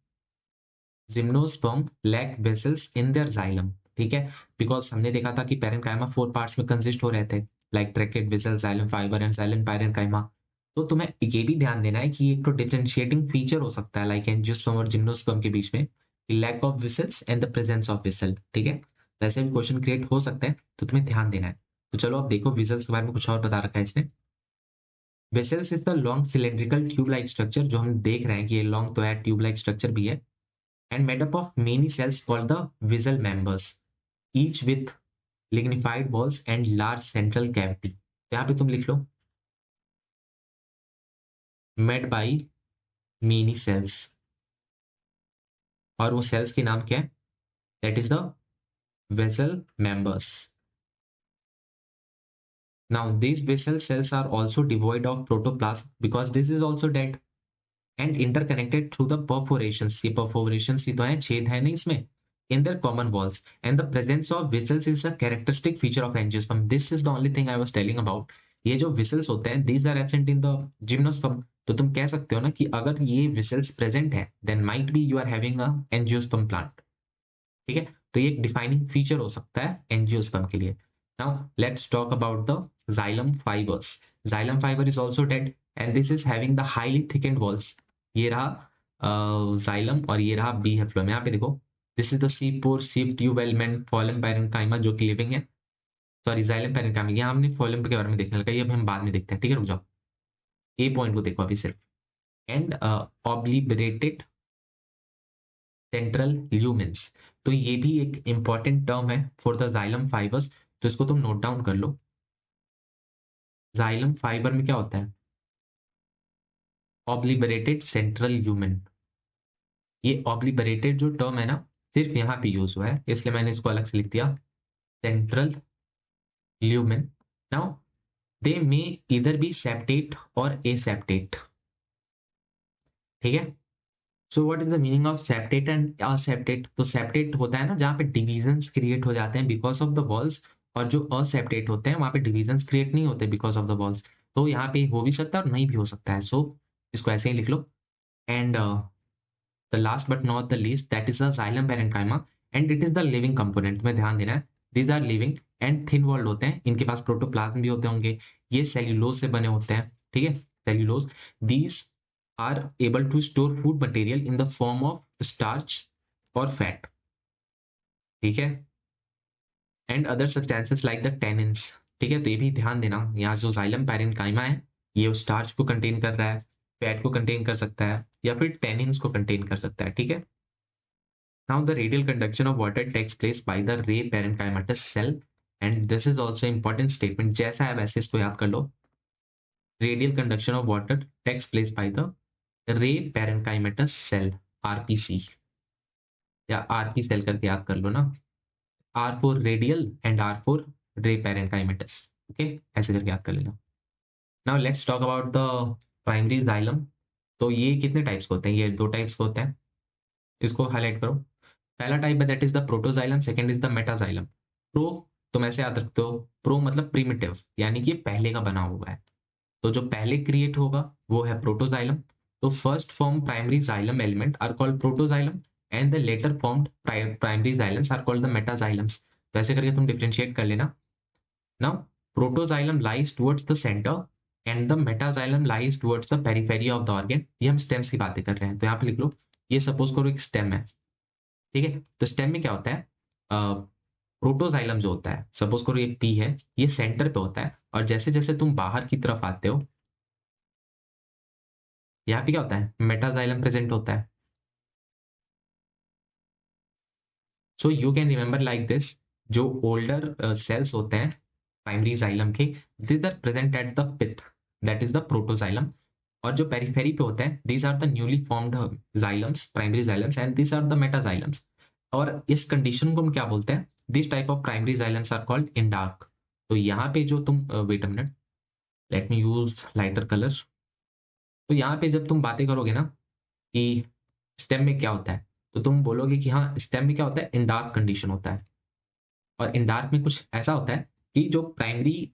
gymnosperm lack vessels in their xylem. ठीक है, बिकॉज हमने देखा था कि पैरेन्काइमा 4 पार्ट्स में कंसिस्ट हो रहे थे, like tracheid, vessel, xylem fibre and xylem parenchyma. तो तुम्हें ये भी ध्यान देना है कि एक तो डिफरेंशिएटिंग फीचर हो सकता है लाइक एंजियोस्पर्म और जिम्नोस्पर्म के बीच में, lack of vessels and the presence of vessel. ठीक है, वैसे भी क्वेश्चन क्रिएट हो सकता है, तो तुम्हें ध्यान देना है। तो चलो अब देखो, वेसल्स के बारे में कुछ और बता रखा है इसने। Vessels is the long cylindrical tube like structure, जो हम देख रहे हैं कि ये लॉन्ग तो है, ट्यूब लाइक स्ट्रक्चर भी है, and made up of many cells called the vessel members, each with lignified walls and large central cavity. यहाँ पे तुम लिख लो, made by many cells, और वो cells के नाम क्या है, that is the vessel members. Now these vessel cells are also devoid of protoplasm because this is also dead and interconnected through the perforations. ये perforations ही तो है, छेद है नहीं इसमें, in their common walls, and the presence of vessels is a characteristic feature of angiosperm. This is the only thing I was telling about. ये जो vessels होते हैं, these are absent in the gymnosperm. तो तुम कह सकते हो ना कि अगर ये vessels present है, then might be you are having a angiosperm plant. ठीक है, तो ये एक डिफाइनिंग फीचर हो सकता है एंजियोस्पर्म के लिए। Now let's talk about the xylem fibres. Xylem fibre is also dead and this is having the highly thickened walls. ये रहा जाइलम और ये रहा बी है फ्लोएम। यहाँ पे देखो, this is the sieve pore, sieve tube element, फॉलम parenchyma जो कि लिविंग है, सॉरी जाइलम पैरेन्काइमा, यहाँ हमने फॉलम के बारे में देखने लगा, ये अभी हम बाद में देखते हैं, ठीक है, रुक जाओ, ए पॉइंट को देखो अभी सिर्फ। एंड ऑब्लिबरेटेड सेंट्रल ल्यूमेंस, तो ये भी एक इंपॉर्टेंट टर्म है फॉर द जाइलम फाइबर्स, तो इसको तुम नोट डाउन कर लो। जाइलम फाइबर में क्या होता है, ऑब्लिबरेटेड सेंट्रल ल्यूमेन। ये ऑब्लिबरेटेड जो टर्म है ना, सिर्फ यहाँ पे यूज हुआ है, इसलिए मैंने इसको अलग से लिख दिया, central lumen. Now they may इधर बी सेप्टेट और एसेप्टेट, ठीक है। So what is the meaning of septate and aseptate? तो सेप्टेट होता है ना जहाँ पे डिविजन्स क्रिएट हो जाते हैं बिकॉज ऑफ द वॉल्स, और जो असेप्टेट होते हैं वहाँ पे डिविजन्स क्रिएट नहीं होते बिकॉज ऑफ द वॉल्स। तो यहाँ पे हो भी सकता है और नहीं भी हो सकता है, सो इसको ऐसे ही लिख लो। And the last but not the least, that is the xylem parenchyma and it is the living component, में ध्यान देना है, these are living and thin walled होते हैं, इनके पास प्रोटोप्लाज्म भी होते होंगे, ये सेल्यूलोज से बने होते हैं, ठीक है, cellulose. These are able to store food material in the form of starch or fat, ठीक है, and other substances like the tannins, ठीक है। तो ये भी ध्यान देना, यहाँ जो जाइलम पैरेन्काइमा है ये स्टार्च को कंटेन कर रहा है, फैट को कंटेन कर सकता है, या फिर टेनिन्स को कंटेन कर सकता है, ठीक है। Now the radial conduction of water takes place by the ray parenchymatous cell, and this is also important statement, जैसा है वैसे इसको याद कर लो। Radial conduction of water takes place by the ray parenchymatous cell, RPC, या RP cell करके याद कर लो ना, R for radial and R for ray parenchymatous, okay, ऐसे करके याद कर लेना। Now let's talk about the primary xylem. तो ये कितने टाइप्स के होते हैं, ये दो टाइप्स के होते हैं, इसको हाईलाइट करो। पहला टाइप है that is the protoxylem, second is the metaxylem. Pro, तुम ऐसे याद रखते हो, प्रो मतलब प्रीमिटिव, यानी कि पहले का बना हुआ है, तो जो पहले क्रिएट होगा वो है प्रोटोजाइलम। तो first form primary xylem element are called protoxylem and the later formed primary xylems are called the metaxylems. तो ऐसे करके तुम डिफरेंशिएट कर लेना। Now protoxylem lies towards the centre and the metaxylem lies towards the periphery of the organ. ये हम stems की बातें कर रहे हैं, तो यहाँ पे लिख लो, ये सपोज करो एक स्टेम है, ठीक है। तो स्टेम में क्या होता है, प्रोटोजाइलम जो होता है, सपोज करो ये पी है, ये सेंटर पे होता है, और जैसे जैसे तुम बाहर की तरफ आते हो, यहाँ पे क्या होता है, मेटाजाइलम प्रेजेंट होता है। So you can remember like this, जो ओल्डर सेल्स होते हैं प्राइमरी जाइलम के, this are present at the pith, that is the protoxylem. और जो पेरिफेरी पे होते हैं, these are the newly formed xylems, primary xylems, and these are the metaxylems. और इस कंडीशन को हम क्या बोलते हैं, this type of primary xylems are called endarch. तो यहाँ पे जो तुम wait a minute, let me use lighter colour. तो यहाँ पे जब तुम बातें करोगे ना कि स्टेम में क्या होता है, तो तुम बोलोगे कि हाँ स्टेम में क्या होता है, इंडार्क कंडीशन होता है। और इंडार्क में कुछ ऐसा होता है कि जो प्राइमरी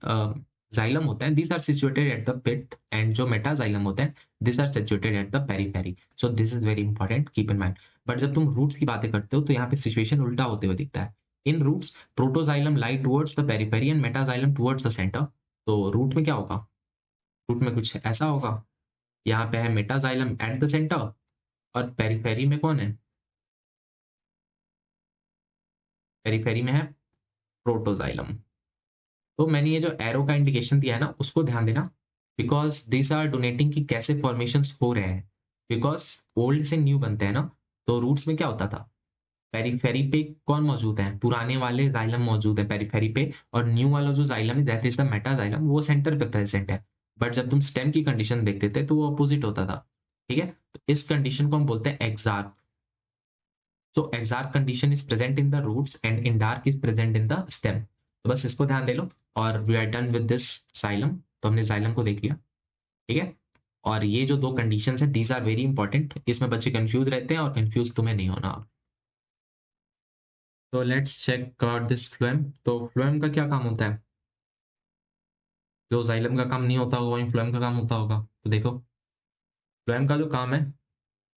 जाइलम होता है, this are situated at the pith, and जो मेटाजाइलम होता है, this are situated at the periphery. So this is very important, keep in mind. But जब तुम रूट्स की बातें करते हो तो यहाँ पे सिचुएशन उल्टा होते हुए दिखता है। In roots protoxylem lie towards the periphery and metaxylem towards the centre. तो रूट में क्या होगा, रूट में कुछ ऐसा होगा, यहाँ पे है मेटाजाइलम एट द सेंटर, और पेरीफेरी में कौन है, पेरीफेरी में है प्रोटोजाइलम। तो मैंने ये जो एरो का इंडिकेशन दिया है ना, उसको ध्यान देना, बिकॉज दिस आर डोनेटिंग कि कैसे फॉर्मेशंस हो रहे हैं, बिकॉज ओल्ड से न्यू बनते हैं ना। तो रूट्स में क्या होता था, पेरीफेरी पे कौन मौजूद है, पुराने वाले जाइलम मौजूद है पेरीफेरी पे, और न्यू वाला जो जाइलम है दैट इज द मेटाजाइलम, वो सेंटर पे प्रेजेंट है। बट जब तुम स्टेम की कंडीशन देखते थे तो वो अपोजिट होता था, ठीक है। तो इस कंडीशन को हम बोलते हैं exarch. So exarch condition is present in the roots and endarch is present in the stem. तो बस इसको ध्यान दे लो, और we are done with this xylem. तो हमने जाइलम को देख लिया, ठीक है। और ये जो दो कंडीशंस हैं, दीज आर वेरी इंपॉर्टेंट, इसमें बच्चे कंफ्यूज रहते हैं, और कंफ्यूज तुम्हें नहीं होना। तो let's check out this phloem. तो फ्लोएम का क्या काम होता है, जो जाइलम का काम नहीं होता होगा वही फ्लोएम का काम होता होगा। तो देखो, फ्लोएम का जो काम है,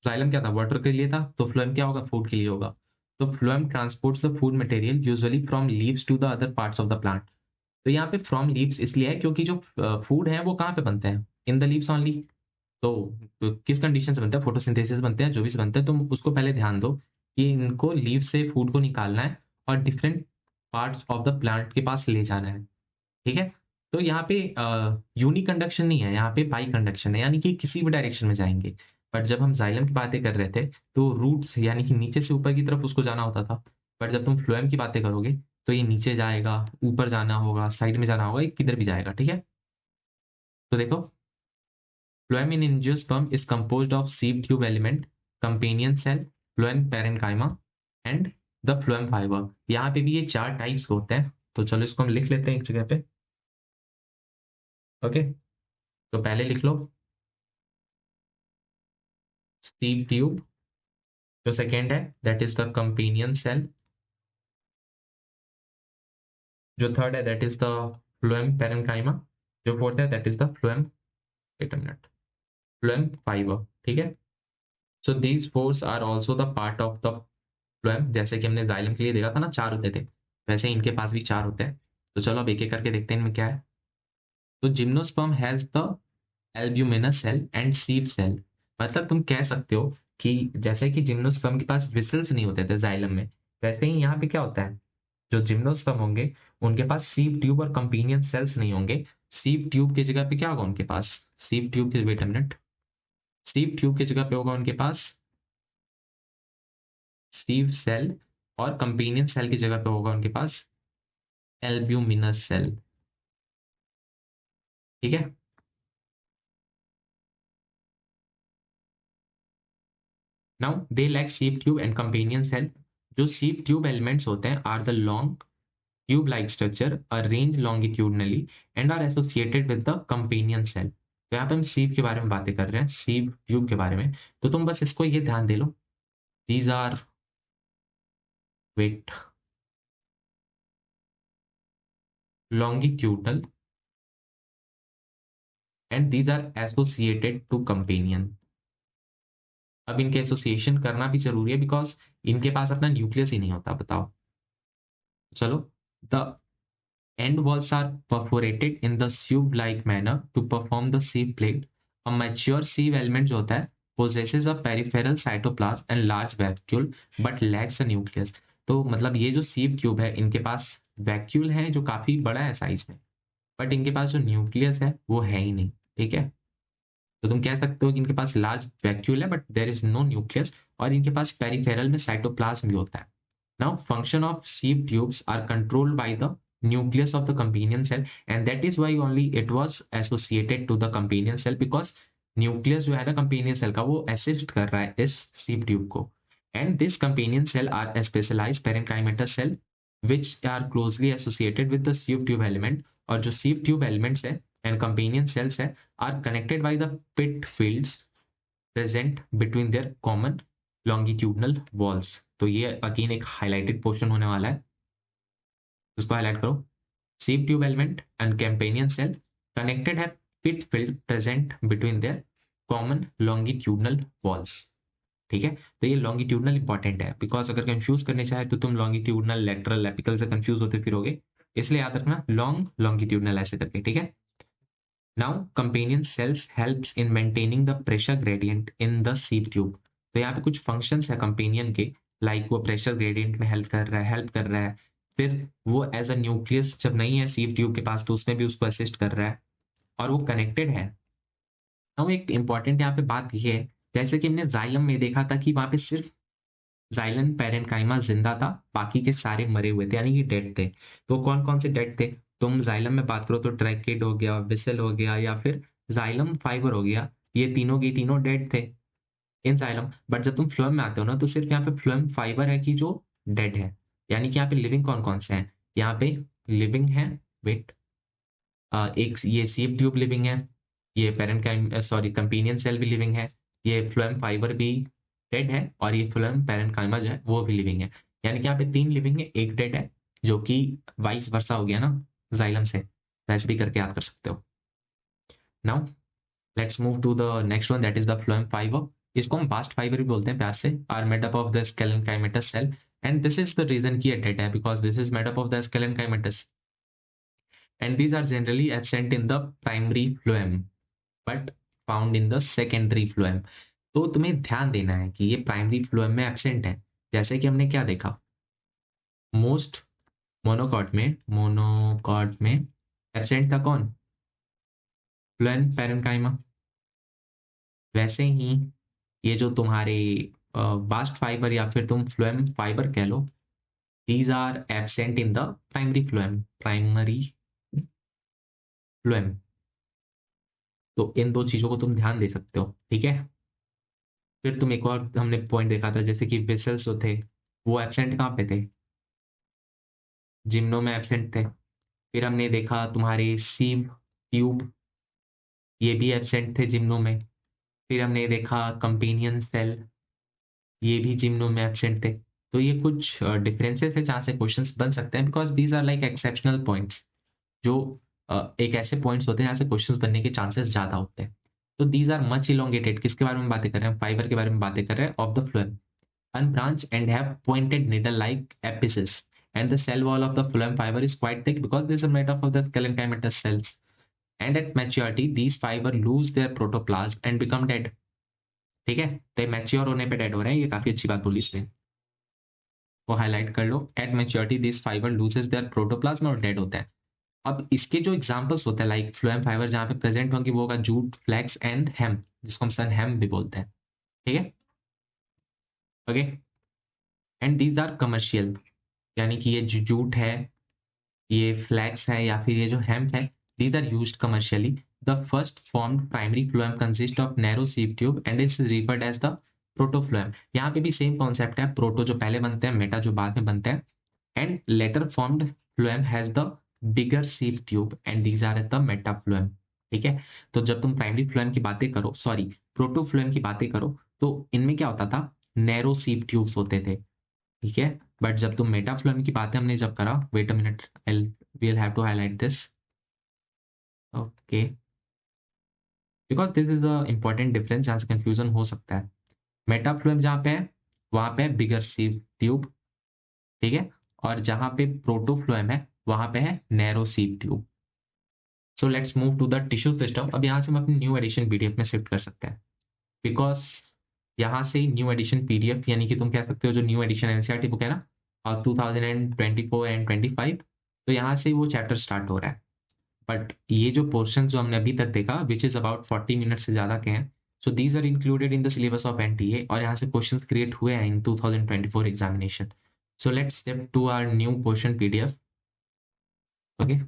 जाइलम क्या था, वाटर के लिए था, तो फ्लोएम क्या होगा, फूड के लिए होगा। तो phloem transports the food material usually from leaves to the other parts of the plant. तो यहाँ पे फ्रॉम लीव्स इसलिए है क्योंकि जो फूड है वो कहाँ पे बनते हैं, इन द लीव्स ओनली। तो किस कंडीशन से बनता है, फोटोसिंथेसिस बनते हैं, जो भी से बनते हैं, तुम उसको पहले ध्यान दो कि इनको लीव से फूड को निकालना है और different parts of the plant के पास ले जाना है, ठीक है। तो यहाँ पे यूनी कंडक्शन नहीं है, यहाँ पे बाई कंडक्शन है, यानी कि किसी भी डायरेक्शन में जाएंगे। बट जब हम जाइलम की बातें कर रहे थे तो रूट्स यानी कि नीचे से ऊपर की तरफ उसको जाना होता था। बट जब तुम फ्लोएम की बातें करोगे तो ये नीचे जाएगा, ऊपर जाना होगा, साइड में जाना होगा, ये किधर भी जाएगा, ठीक है। तो देखो, phloem in angiosperm is composed of sieve tube element, companion cell, phloem parenchyma and the phloem fiber। यहाँ पे भी ये 4 टाइप्स होते हैं। तो चलो इसको हम लिख लेते हैं एक जगह पे। ओके, तो पहले लिख लो sieve tube, जो सेकेंड है that is the companion cell, जो थर्ड है that is the phloem parenchyma, जो फोर्थ है that is the phloem, wait a minute, phloem fiber, ठीक है। So these fours are also the part of the phloem. जैसे कि हमने xylem के लिए देखा था ना 4 होते थे, वैसे इनके पास भी 4 होते हैं। तो चलो अब एक एक करके देखते हैं इनमें क्या है। तो gymnosperm has the albuminous cell and sieve cell. मतलब तुम कह सकते हो कि जैसे कि जिम्नोस्पर्म के पास विसल्स नहीं होते थे जाइलम में, वैसे ही यहाँ पे क्या होता है, जो जिम्नोस्पर्म होंगे उनके पास सीव ट्यूब और कंपेनियन सेल्स नहीं होंगे। सीव ट्यूब की जगह पे क्या होगा उनके पास, सीव ट्यूब के, wait a minute, sieve tube की जगह पे होगा उनके पास सीव सेल, और कंपेनियन सेल की जगह पे होगा उनके पास एल्ब्यूमिनस सेल, ठीक है। Now they lack sieve tube and companion cell. जो सीव ट्यूब एलिमेंट्स होते हैं are the long tube like structure arrange longitudinally and are associated with the companion cell. तो यहाँ पे हम सीव के बारे में बातें कर रहे हैं, सीव ट्यूब के बारे में। तो तुम बस इसको ये ध्यान दे लो, these are, wait, longitudinal and these are associated to companion। अब इनके एसोसिएशन करना भी जरूरी है बिकॉज इनके पास अपना न्यूक्लियस ही नहीं होता, बताओ। चलो, the end walls are perforated in the sieve like manner to perform the sieve plate। a mature sieve element जो होता है possesses a peripheral cytoplasm and large vacuole but lacks a nucleus। तो मतलब ये जो sieve ट्यूब है इनके पास vacuole है जो काफी बड़ा है साइज में, बट इनके पास जो न्यूक्लियस है वो है ही नहीं, ठीक है। तो तुम कह सकते हो कि इनके पास लार्ज वैक्यूल है but there is no nucleus, और इनके पास पेरिफेरल में साइटोप्लाज्म भी होता है। Now function of sieve tubes are controlled by the nucleus of the companion cell and that is why only it was associated to the companion cell because nucleus जो है ना companion cell का वो assist कर रहा है इस sieve tube को। and this companion cell are a specialized parenchymatous cell which are closely associated with the sieve tube element। और जो sieve tube elements है and companion cells है are connected by the pit fields present between their common longitudinal walls। तो ये again एक highlighted portion होने वाला है, उसको हाईलाइट करो। sieve tube element and companion cell connected है pit field present between their common longitudinal walls, ठीक है। तो ये लॉन्गिट्यूडनल इंपॉर्टेंट है बिकॉज अगर कंफ्यूज करने चाहे तो तुम लॉन्गिट्यूडनल, लेटरल, एपिकल से कंफ्यूज होते फिरोगे, इसलिए याद रखना लॉन्ग लॉन्गिट्यूडनल ऐसे करके, ठीक है। Now companion cells helps in maintaining the pressure gradient in the sieve tube. तो यहाँ पे कुछ फंक्शंस है कंपेनियन के, लाइक वो प्रेशर ग्रेडियंट में हेल्प कर रहा है, फिर वो एज अ न्यूक्लियस जब नहीं है sieve ट्यूब के पास तो उसमें भी उसको असिस्ट कर रहा है, और वो कनेक्टेड है। नाउ एक इंपॉर्टेंट यहाँ पे बात ये है, जैसे कि हमने जाइलम में देखा था कि वहां पे सिर्फ जाइलन पेरेन्काइमा जिंदा था, बाकी के सारे मरे हुए थे यानी कि डेड थे। तो कौन कौन से डेड थे, तुम जाइलम में बात करो तो ट्रैकेड हो गया, विसल हो गया, या फिर जाइलम फाइबर हो गया, ये तीनों के तीनों डेड थे इन जाइलम। बट जब तुम फ्लोएम में आते हो ना तो सिर्फ यहाँ पे फ्लोएम फाइबर है कि जो डेड है, यानी कि यहाँ पे लिविंग कौन कौन से हैं, यहाँ पे लिविंग है, वेट, एक ये सीव ट्यूब लिविंग है, ये पेरेंकाइम सॉरी कंपेनियन सेल भी लिविंग है, ये फ्लोएम फाइबर भी डेड है, और ये फ्लोएम पेरेंकाइमा जो है वो भी लिविंग है। यानी कि यहाँ पे 3 लिविंग है, एक डेड है, जो कि वाइस वर्सा हो गया ना जाइलम से, वैसे भी करके याद कर सकते हो। Now let's move to the next one that is the phloem fibre. इसको हम बास्ट फाइबर भी बोलते हैं प्यार से, are made up of the sclerenchymatous cell and this is the reason कि ये डेड है because this is made up of the sclerenchymatous and these are generally absent in the primary phloem but found in the secondary phloem. तो तुम्हें ध्यान देना है कि ये प्राइमरी फ्लोएम में एब्सेंट है। जैसे कि हमने क्या देखा, मोस्ट मोनोकॉट में एब्सेंट था कौन, फ्लोएम पैरेन्काइमा। वैसे ही ये जो तुम्हारे बास्ट फाइबर या फिर तुम फ्लोएम फाइबर कह लो, these are absent in the primary phloem. तो इन दो चीजों को तुम ध्यान दे सकते हो, ठीक है। फिर तुम एक और हमने पॉइंट देखा था, जैसे कि वेसल्स जो थे वो एब्सेंट कहाँ पे थे, जिम्नो में एब्सेंट थे। फिर हमने देखा तुम्हारे सीव ट्यूब, ये भी एब्सेंट थे जिम्नो में। फिर हमने देखा कंपेनियन सेल, ये भी जिम्नो में एब्सेंट थे। तो ये कुछ डिफरेंसेस है जहाँ से क्वेश्चंस बन सकते हैं, because these are like exceptional points, जो एक ऐसे पॉइंट्स होते हैं जहाँ से क्वेश्चंस बनने के चांसेस ज्यादा होते हैं। तो दीज आर मच इलोंगेटेड। किसके बारे में बातें कर रहे हैं, फाइबर के बारे में बातें कर रहे हैं, of the phloem, unbranched and have pointed needle-like apices, and the cell wall of the phloem fiber is quite thick because this is made up of the parenchymatous cells. And at maturity, these fiber lose their protoplasm and become dead. ठीक है, तो mature होने पे dead हो रहे हैं, ये काफी अच्छी बात बोली इसने, वो हाईलाइट कर लो। At maturity this fibre loses their protoplasm और डेड होता है। अब इसके जो एग्जांपल्स होते हैं लाइक फ्लोएम फाइबर जहाँ पे प्रेजेंट होंगे वो होगा जूट, फ्लैक्स एंड हेम्प, जिसको हम सन हेम्प भी बोलते हैं, ठीक है। Okay, and these are commercial, यानी कि ये जो जूट है, ये फ्लैक्स है या फिर ये जो हेम्प है, these are used commercially. The first formed primary phloem consists of narrow sieve tube and is referred as the protophlloem. यहाँ पे भी सेम कॉन्सेप्ट है, प्रोटो जो पहले बनते हैं, मेटा जो बाद में बनते हैं, and later formed phloem has the bigger sieve tube and these are the metaphlloem. ठीक है, तो जब तुम प्राइमरी फ्लोएम की बातें करो, सॉरी प्रोटोफ्लोएम की बातें करो, तो इनमें क्या होता था, नैरो सीव ट्यूब्स होते थे, ठीक है। बट जब तुम मेटाफ्लोएम की बातें हमने जब करा, wait a minute, I will have to highlight this, okay, because this is a important difference जहां से कंफ्यूजन हो सकता है। मेटाफ्लोएम जहां पे है वहां पे है बिगर सीव ट्यूब, ठीक है, और जहां पे प्रोटोफ्लोएम है वहां पे है narrow sieve tube. So let's move to the tissue system. अब यहाँ से हम अपनी न्यू एडिशन पीडीएफ में शिफ्ट कर सकते हैं, बिकॉज यहाँ से न्यू एडिशन पीडीएफ यानी कि तुम कह सकते हो जो न्यू एडिशन एनसीईआरटी बुक है ना, और 2024 एंड 25, तो यहाँ से वो चैप्टर स्टार्ट हो रहा है। बट ये जो पोर्शन जो हमने अभी तक देखा विच इज अबाउट 40 मिनट से ज्यादा के हैं, so these are included in the syllabus of NTA, और यहाँ से क्वेश्चंस क्रिएट हुए हैं in 2024 examination. So let's step to our new portion PDF. Okay,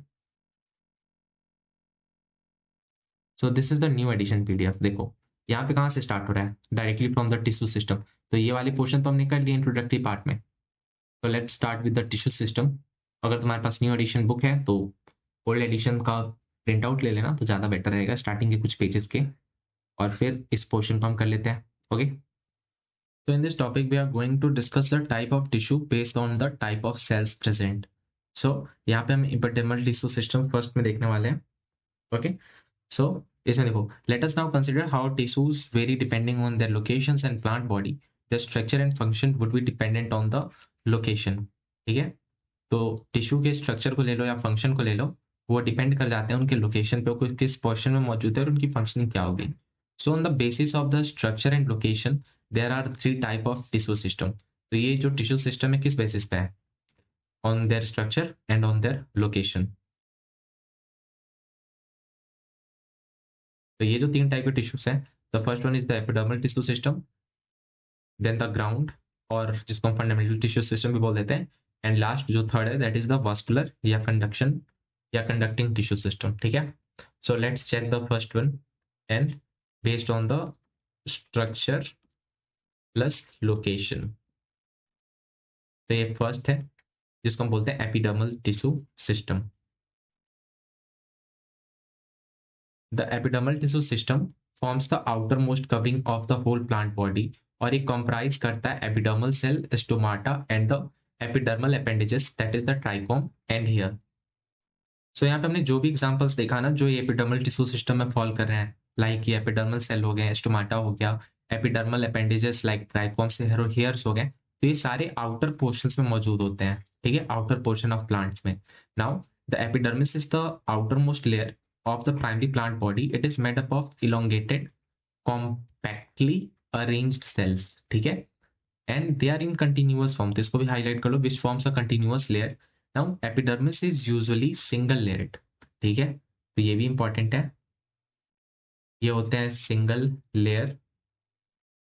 so this is the new edition PDF. देखो यहाँ पे कहाँ से स्टार्ट हो रहा है, directly from the tissue system. तो ये वाले पोर्शन तो हमने कर लिए इंट्रोडक्टरी पार्ट में। तो let's start with the tissue system. अगर तुम्हारे पास न्यू एडिशन बुक है तो ओल्ड एडिशन का प्रिंट आउट ले लेना, तो ज़्यादा बेटर रहेगा, स्टार्टिंग के कुछ पेजेस के, और फिर इस पोर्शन को हम कर लेते हैं। ओके, तो in this topic we are going to discuss the type of tissue based on the type of cells present. So यहाँ पे हम एपिडर्मल टिश्यू सिस्टम फर्स्ट में देखने वाले हैं। ओके, सो इसमें देखो, let us now consider how tissues very depending on their locations and plant body, there structure and function would be dependent on the location. ठीक है, तो टिश्यू के स्ट्रक्चर को ले लो या फंक्शन को ले लो, वो डिपेंड कर जाते हैं उनके लोकेशन पे, कोई किस पोर्शन में मौजूद है और उनकी फंक्शनिंग क्या होगी। So on the basis of the structure and location there are 3 type of tissue system. तो ये जो टिश्यू सिस्टम है किस बेसिस पे है, on their structure and on their location. तो ये जो 3 टाइप के टिश्यूज हैं, the first one is the epidermal tissue system, then the ground, और जिसको हम फंडामेंटल टिश्यू सिस्टम भी बोल देते हैं, एंड लास्ट जो थर्ड है दैट इज द वास्कुलर या कंडक्शन या कंडक्टिंग टिश्यू सिस्टम। ठीक है, so let's check the first one and based on the structure plus location. तो ये फर्स्ट है जिसको हम बोलते हैं epidermal tissue system. The epidermal tissue system forms the outer most covering of the whole plant body, और ये comprise करता है epidermal cell, stomata and the epidermal appendages that is the trichome and hair. So यहाँ पे हमने जो भी examples देखा ना जो ये एपिडर्मल टिश्यू सिस्टम में फॉल कर रहे हैं, लाइक ये एपिडर्मल सेल हो गए, स्टोमाटा हो गया, एपिडर्मल अपेंडेजेस लाइक ट्राइकोम से हेयर्स हो गए, तो ये सारे आउटर पोर्शंस में मौजूद होते हैं। ठीक है, आउटर पोर्शन ऑफ प्लांट्स में। Now the epidermis is the outermost layer of the primary plant body. It is made up of elongated compactly arranged cells. ठीक है, and they are in continuous form. तो इसको भी highlight कर लो, which forms a continuous layer. Now epidermis is usually single layered. ठीक है, तो ये भी इंपॉर्टेंट है. ये होते हैं सिंगल लेयर.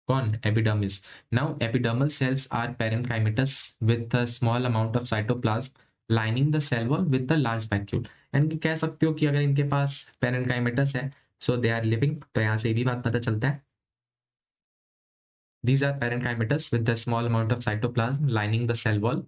कौन? Epidermis. Now epidermal cells are parenchymatous with a small amount of cytoplasm lining the cell wall with the large vacuole. यानी कह सकते हो कि अगर इनके पास पेरेन्काइमेटस है, सो दे आर लिविंग. तो यहाँ से ये भी बात पता चलता है. These are parenchymatous with a small amount of cytoplasm lining the cell wall.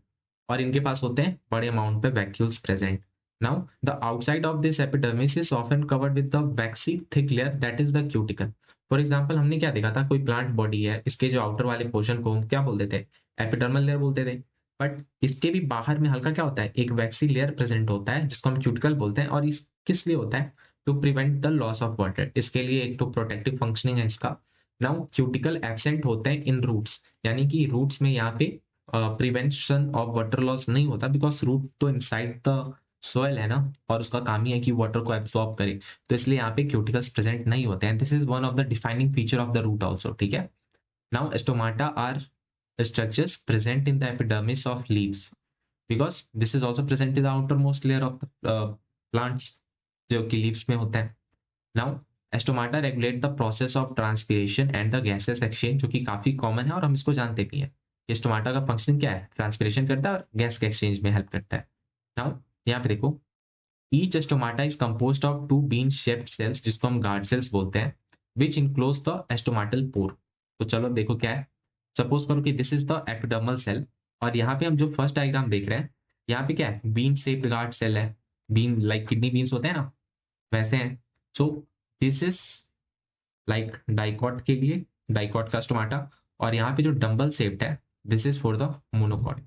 और इनके पास होते हैं बड़े अमाउंट पे vacuoles present. Now the outside of this epidermis is often covered with the vaccine thick layer that is the cuticle. For example हमने क्या देखा था, कोई प्लांट बॉडी है, इसके जो आउटर वाले पोर्शन को हम क्या बोलते थे? एपिडर्मल लेयर बोलते थे. बट इसके भी बाहर में हल्का क्या होता है? एक वैक्सी लेयर प्रेजेंट होता है जिसको हम क्यूटिकल बोलते हैं. और इस किस लिए होता है? To prevent the loss of water. इसके लिए एक तो प्रोटेक्टिव फंक्शनिंग है इसका. नाउ क्यूटिकल एब्सेंट होते हैं इन रूट्स, यानी कि रूट्स में यहाँ पे प्रिवेंशन ऑफ वाटर लॉस नहीं होता, बिकॉज रूट तो इनसाइड द सोयल है ना, और उसका काम ही है कि वाटर को एब्सॉर्ब करे. तो इसलिए यहाँ पे क्यूटिकल्स प्रेजेंट नहीं होते हैं. This is one of the defining feature of the root also. ठीक है, now stomata are structures present in the epidermis of leaves, because this is also present in the outermost layer of the plants जो कि leaves में होता है. Now stomata regulate the process of transpiration and the gases exchange, जो कि काफी common है और हम इसको जानते भी हैं. ये स्टोमाटा का फंक्शन क्या है? ट्रांसपिरेशन करता है और गैस के एक्सचेंज में हेल्प करता है. नाउ यहाँ पे देखो, each stomata is composed of two bean shaped cells, जिसको हम गार्ड सेल्स बोलते हैं, which enclose the stomatal pore. तो चलो देखो क्या है. सपोज करो कि this is the epidermal cell, और यहाँ पे हम जो फर्स्ट डायग्राम देख रहे हैं, यहाँ पे क्या है? बीन शेप्ड गार्ड सेल है. बीन लाइक किडनी बीन्स होते हैं ना, वैसे हैं. So this is like dicot के लिए, डाइकॉट का स्टोमाटा. और यहाँ पे जो डंबल शेप्ड है, this is for the monocot.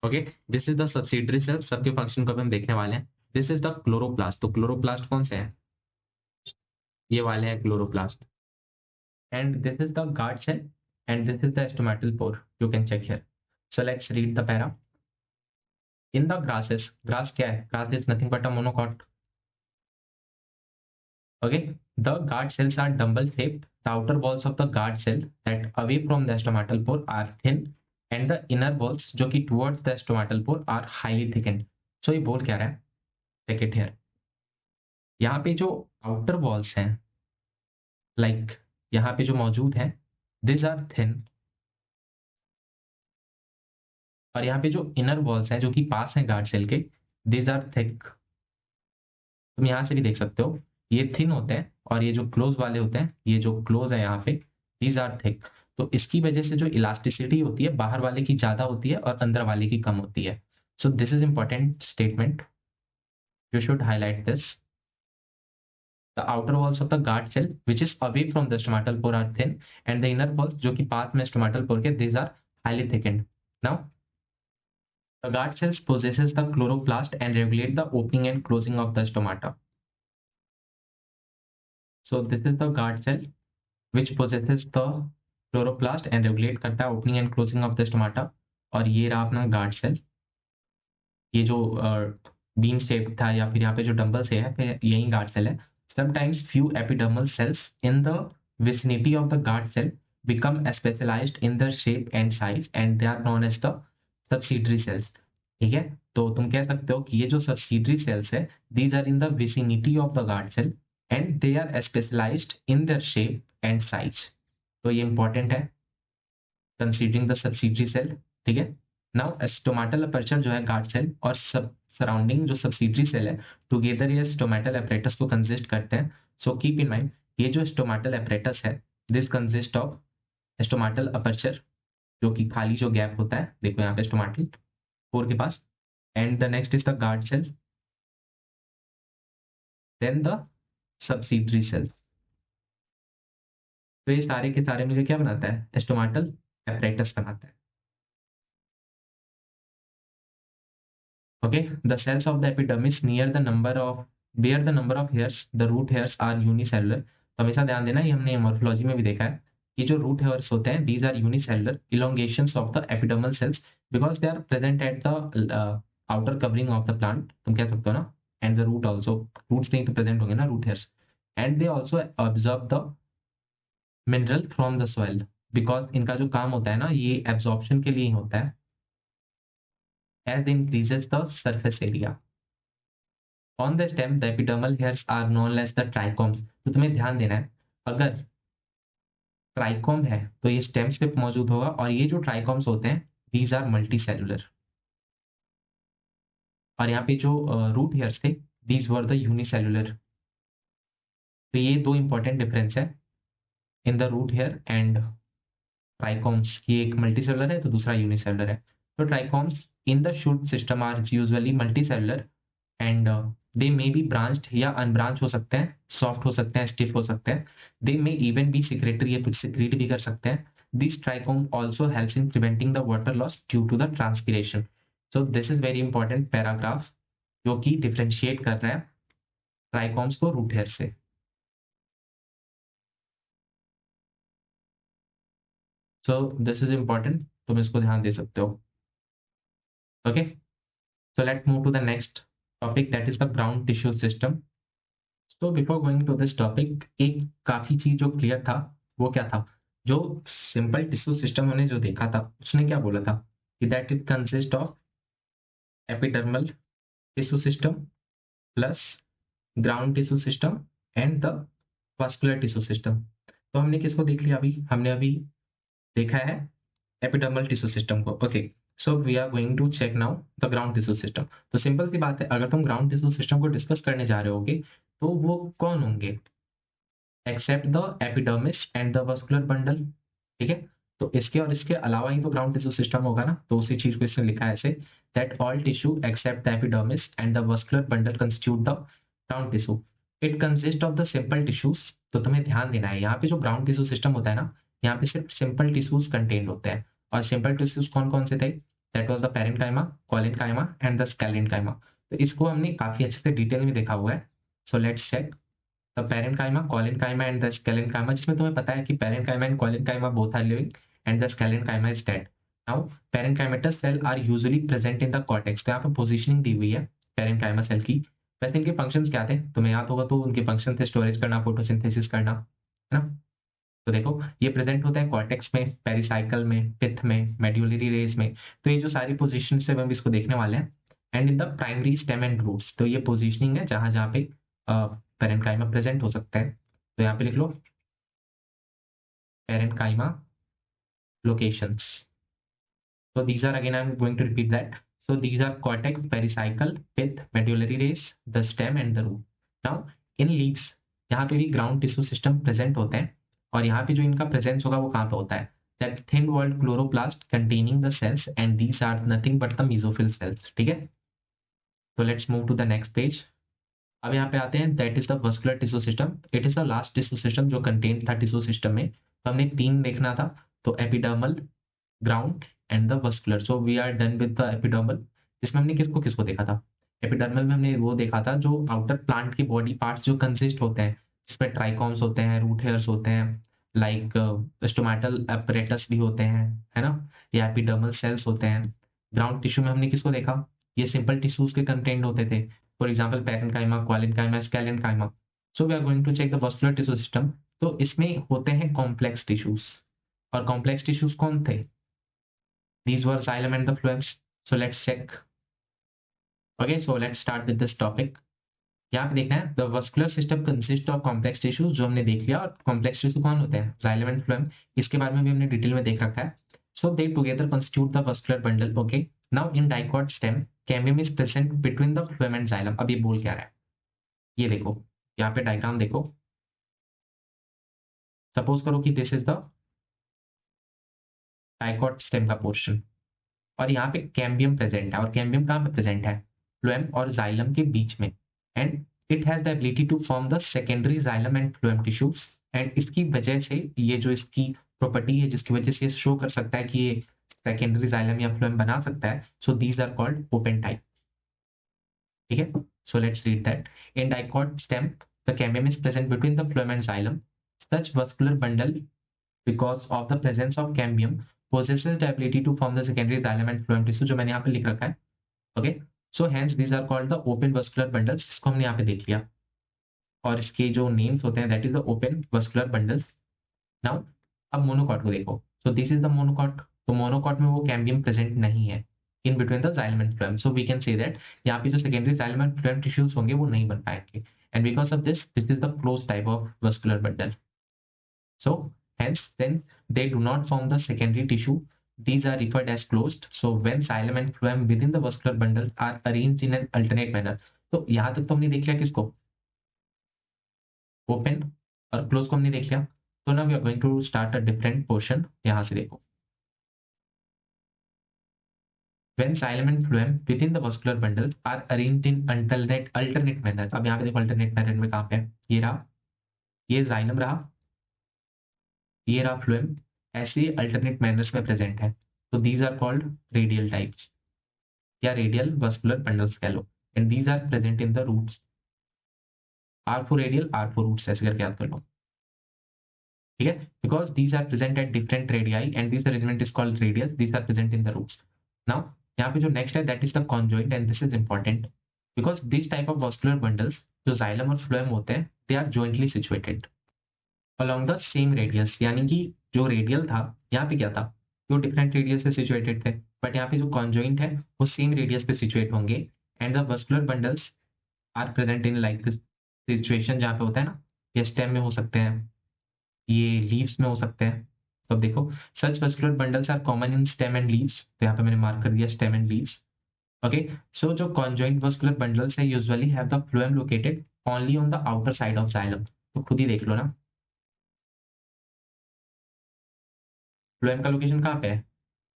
Okay, this is the subsidiary cell. सबके फंक्शन को भी हम देखने वाले हैं. This is the chloroplast. तो क्लोरोप्लास्ट कौन से हैं? ये वाले हैं chloroplast. And this is the guard cell and this is the stomatal pore. You can check here. So let's read the para. In the grasses, grass क्या है? Grass is nothing but a monocot. Okay, the guard cells are dumbbell shaped. The outer walls of the guard cell that away from the stomatal pore are thin, and the inner walls जो कि towards the stomatal pore are highly thickened. So ये बोल क्या रहा है? Check it here. यहाँ पे जो outer walls हैं, like यहाँ पे जो मौजूद हैं, these are thin. और यहाँ पे जो inner walls हैं जो कि पास हैं guard cell के, these are thick. तुम यहाँ से भी देख सकते हो, ये थिन होते हैं और ये जो क्लोज वाले होते हैं, ये जो क्लोज है यहाँ पे, दीज आर थिक. तो इसकी वजह से जो इलास्टिसिटी होती है, बाहर वाले की ज्यादा होती है और अंदर वाले की कम होती है. So this is important statement, you should highlight this. The outer walls of the guard cell which is away from the stomatal pore are thin, and the inner walls जो कि पास में स्टोमेटल पोर के, these are highly thickened. Now the guard cells possesses the chloroplast and regulate the opening and closing of the stomata. So this is the guard cell which possesses the chloroplast and regulate करता है opening and closing of the stomata. और ये रहा अपना guard cell. ये जो bean shape था या फिर यहाँ पे जो डंबल से है, फिर यही guard cell है. Sometimes few epidermal cells in the vicinity of the guard cell become specialized in the shape and size and they are known as the subsidiary cells. ठीक है, तो तुम कह सकते हो कि ये जो subsidiary cells है, these are in the vicinity of the guard cell and they are specialized in their shape and size. तो ये इंपॉर्टेंट है, कंसीडरिंग द सब्सिडरी सेल. ठीक है, नाउ स्टोमेटल अपर्चर जो है गार्ड सेल और सब सराउंडिंग जो सब्सिडरी सेल है, टुगेदर ये स्टोमेटल एपरेटस को कंसिस्ट करते हैं. सो कीप इन माइंड, ये जो स्टोमेटल एपरेटस है, this consist of stomatal aperture, जो कि खाली जो गैप होता है, देखो यहाँ पे स्टोमेटल पोर के पास, and the next is the guard cell, then the subsidiary cell. तो ये सारे के सारे मिलकर क्या बनाता है? स्टोमेटल एपरेटस बनाता है. Okay, the cells of the epidermis near the number of bear the number of hairs. The root hairs are unicellular. तो हमेशा ध्यान देना, ये हमने मॉर्फोलॉजी में भी देखा है ये जो रूट हेयर्स होते हैं, these are unicellular elongations of the epidermal cells because they are present at the outer covering of the plant, तुम कह सकते हो ना, and the root also, roots में ही तो present होंगे ना root hairs, and they also absorb the mineral from the soil because इनका जो काम होता है ना, ये absorption के लिए ही होता है as they increases the surface area. On the stem, the epidermal hairs are known as the trichomes. तो तुम्हें ध्यान देना है, अगर ट्राइकोम है तो ये स्टेम्स पे मौजूद होगा, और ये जो ट्राइकोम्स होते हैं दीज आर मल्टी सेलुलर, और यहाँ पे जो रूट हेयर्स थे दीज वर द यूनिसेलुलर। तो ये दो इंपॉर्टेंट डिफरेंस है in the root hair and trichomes की, एक मल्टी सेलुलर है तो दूसरा यूनिसेलुलर है। तो trichomes in the shoot system are usually multi cellular and they may be branched या अनब्रांच हो सकते हैं, सॉफ्ट हो सकते हैं, स्टिफ हो सकते हैं, they may even be secretory, ये कुछ सिक्रीट भी कर सकते हैं। This trichome also helps in preventing the water loss due to the transpiration. So this is very important paragraph जो कि डिफ्रेंशिएट कर रहा है ट्राइकोम्स को रूट हेयर से। सो दिस इज इंपॉर्टेंट, तुम इसको ध्यान दे सकते हो। Okay, so let's move to the next topic, that is the ground tissue system. So before going to this topic, एक काफी चीज जो क्लियर था वो क्या था, जो सिंपल टिश्यू सिस्टम हमने जो देखा था उसने क्या बोला था कि that it consist of epidermal tissue system plus ground tissue system and the vascular tissue system. तो हमने किसको देख लिया अभी, हमने अभी देखा है एपिडर्मल टिश्यू सिस्टम को। Okay, so we are going to check now the ground tissue system. तो सिंपल सी बात है, अगर तुम ग्राउंड टिश्यू सिस्टम को डिस्कस करने जा रहे होगे तो वो कौन होंगे, except the epidermis and the vascular bundle. ठीक है, तो इसके और इसके अलावा ही तो ग्राउंड टिश्यू सिस्टम होगा ना, तो उसी चीज को इसने लिखा है ऐसे, that all tissue except the epidermis and the vascular bundle constitute the ground tissue. It consist of the simple tissues. तो तुम्हें ध्यान देना है, यहाँ पे जो ग्राउंड टिश्यू सिस्टम होता है ना, यहाँ पे सिर्फ सिंपल टिश्यूज कंटेन्ड होते हैं, और सिंपल टिश्यूज कौन कौन से थे, that was the parenchyma, collenchyma and the sclerenchyma. तो इसको हमने काफी अच्छे से डिटेल में देखा हुआ है। So let's check the parenchyma, collenchyma and the sclerenchyma, जिसमें तुम्हें पता है कि parenchyma and collenchyma both are living and the sclerenchyma is dead. Now parenchymatous cell are usually present in the cortex. तो यहाँ पे पोजीशनिंग दी हुई है पेरेन्काइमा सेल की। वैसे इनके फंक्शंस क्या थे तुम्हें याद होगा, तो उनके फंक्शन थे स्टोरेज करना, फोटोसिंथेसिस करना, है ना। तो देखो ये प्रेजेंट होता है कॉर्टेक्स में, पेरिसाइकल में, पिथ में, मेड्यूलरी रेस में। तो ये जो सारी पोजीशन है हम इसको देखने वाले हैं। And in the primary stem and roots, तो ये पोजीशनिंग है जहां जहां पे पेरेन्काइमा प्रेजेंट हो सकता है। तो यहाँ पे लिख लो parenchyma locations. So these are, again I'm going to repeat that. So these are cortex, pericycle, pith, medullary race, the stem and the root. Now in leaves यहाँ पे भी ग्राउंड टिश्यू सिस्टम प्रेजेंट होते हैं, और यहाँ पे जो इनका प्रेजेंस होगा वो कहाँ पे होता है, that thin walled chloroplast containing the cells and these are nothing but the mesophyll cells. ठीक है, तो let's move to the next page. अब यहाँ पे आते हैं, that is the vascular tissue system. It is the last tissue system जो contain था टिश्यू सिस्टम में। तो हमने तीन देखना था, तो epidermal, ground and the vascular. So we are done with the epidermal. इसमें हमने किसको किसको देखा था, एपिडर्मल में हमने वो देखा था जो आउटर प्लांट के बॉडी पार्ट्स जो कंसिस्ट होते हैं, जिसमें ट्राइकॉम्स होते हैं, रूट हेयर्स होते हैं, लाइक स्टोमेटल एपरेटस भी होते हैं, है ना, या एपिडर्मल सेल्स होते हैं। ग्राउंड टिश्यू में हमने किसको देखा, ये सिंपल टिश्यूज के कंटेंट होते थे, for example parenchyma, collenchyma, sclerenchyma. So we are going to check the vascular tissue system. तो इसमें होते हैं कॉम्प्लेक्स टिश्यूज, और कॉम्प्लेक्स टिश्यूज कौन थे, these were xylem and the phloem. So let's check. Okay, so let's start with this topic. यहाँ पे देखना है, the vascular system consist of complex tissues, जो हमने देख लिया, और कॉम्प्लेक्स टिश्यू कौन होते हैं, जाइलम एंड फ्लोएम। इसके बारे में भी हमने डिटेल में देख रखा है। So they together constitute the vascular bundle. Okay, now in dicot stem cambium is present between the phloem and xylem. अब ये बोल क्या रहा है, ये देखो यहाँ पे डायग्राम देखो, सपोज करो कि this is the dicot stem का पोर्शन, और यहाँ पे कैम्बियम प्रेजेंट है, और कैम्बियम कहाँ पे प्रेजेंट है, फ्लोएम और जाइलम के बीच में, and it has the ability to form the secondary xylem and phloem tissues. And इसकी वजह से, ये जो इसकी प्रॉपर्टी है जिसकी वजह से ये शो कर सकता है कि ये सेकेंडरी जाइलम या फ्लोएम बना सकता है, so these are called open type. ठीक है, so let's read that. In dicot stem the cambium is present between the phloem and xylem. Such vascular bundle because of the presence of cambium possesses the ability to form the secondary xylem and phloem tissue, जो मैंने यहाँ पे लिख रखा है. Okay, so hence these are called the open vascular bundles. इसको हमने यहाँ पे देख लिया और इसके जो नेम्स होते हैं that is the open vascular bundles. Now अब मोनोकॉट को देखो. So this is the monocot. तो मोनोकॉट में वो कैम्बियम प्रेजेंट नहीं है in between the xylem and phloem. So we can say that यहाँ पे जो secondary xylem and phloem tissues होंगे वो नहीं बन पाएंगे. And because of this is the closed type of vascular bundle. So hence then they do not form the secondary tissue. These are referred as closed. So when xylem and phloem within the vascular bundle are arranged in an alternate manner. तो यहाँ तक तो हमने देख लिया किसको, open और close को हमने देख लिया. तो now we are going to start a different portion. यहाँ से देखो, when xylem and phloem within the vascular bundle are arranged in alternate manner. अब यहाँ पे देखो alternate manner में कहाँ पे है, ये रहा, ये xylem रहा, ये रहा phloem, ऐसे alternate manners में present है. तो these are called radial types या radial vascular bundles कह लो. And these are present in the roots. R4 radial, R4 roots ऐसे करके याद कर लो. ठीक है, because these are present at different radii and this arrangement is called radius. These are present in the roots. Now यहाँ पे जो next है that is the conjoint and this is important because this type of vascular bundles जो xylem और phloem होते हैं they are jointly situated along the same radius. यानी कि जो रेडियल था यहाँ पे क्या था, जो डिफरेंट रेडियस पे सिचुएटेड थे, बट यहाँ पे जो कॉन्जॉइंट है वो सेम रेडियस पे सिचुएट होंगे. And the vascular bundles are present in like this situation जहाँ पे होता है ना, ये स्टेम में हो सकते हैं, ये लीव्स में हो सकते हैं. तो अब देखो such vascular bundles are common in stem and leaves. तो यहाँ पे मैंने मार्क कर दिया stem and leaves. Okay, so जो कॉन्जॉइंट वस्कुलर बंडल्स है usually have the phloem located only on the outer side of xylem. तो खुद ही देख लो ना, फ्लोएम का लोकेशन कहाँ पे है,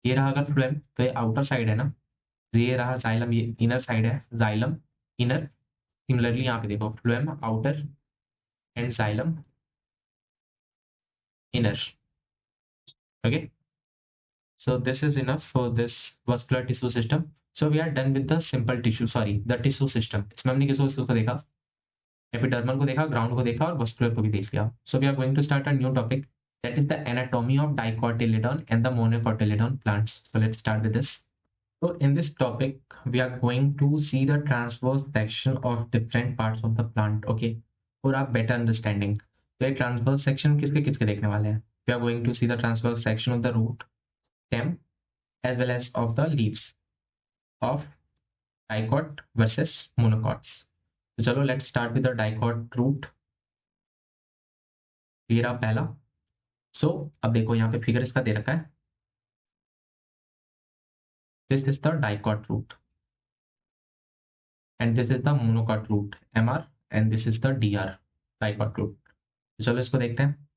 ये रहा अगर फ्लोएम तो ये आउटर साइड है ना, ये रहा जाइलम, ये इनर साइड है, जाइलम इनर. सिमिलरली यहाँ पे देखो phloem outer and xylem inner. Okay, so this is enough for this vascular tissue system. So we are done with the simple tissue, sorry, the tissue system. इसमें हमने किसको देखा, epidermal को देखा, ground को देखा और वस्कुलर को भी देख लिया. So we are going to start a new topic, that is the anatomy of dicotyledon and the monocotyledon plants. So let's start with this. So in this topic we are going to see the transverse section of different parts of the plant. Okay, for a better understanding. तो एक transverse section किसके किसके देखने वाले हैं. We are going to see the transverse section of the root, stem as well as of the leaves of dicot versus monocots. तो चलो let's start with the dicot root. ये रहा पहला. सो अब देखो यहाँ पे फिगर इसका दे रखा है, this is the dicot root and this is the monocot root MR and this is the DR dicot root. तो चलो इसको देखते हैं.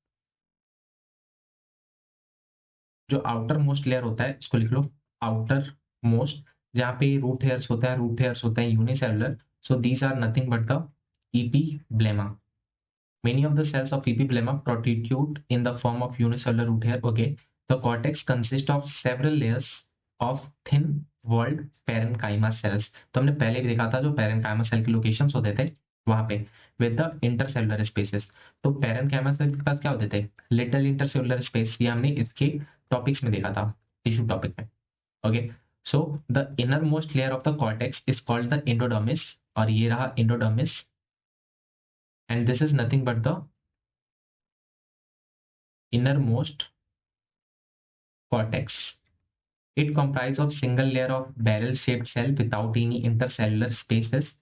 जो आउटर मोस्ट लेयर होता है इसको लिख लो आउटर मोस्ट, जहाँ पे रूट हेयर्स होता है, रूट हेयर्स होता है unicellular. So these are nothing but the epiblema. Many of the cells of epiblema protrude in the form of unicellular root hair. Okay, the cortex consists of several layers of thin walled parenchyma cells. तो हमने पहले भी देखा था जो parenchyma cell के locations होते थे वहां पे विद द इंटरसेलुलर स्पेसेस. तो पैरेनकाइमा सेल के पास क्या होते थे, लिटिल इंटरसेलुलर स्पेस. ये हमने इसके टॉपिक्स में देखा था, टिश्यू टॉपिक में. Okay, so the inner most layer of the cortex is called the endodermis. और ये रहा endodermis and this is nothing but the inner most cortex. It comprises of single layer of barrel shaped cell without any intercellular spaces.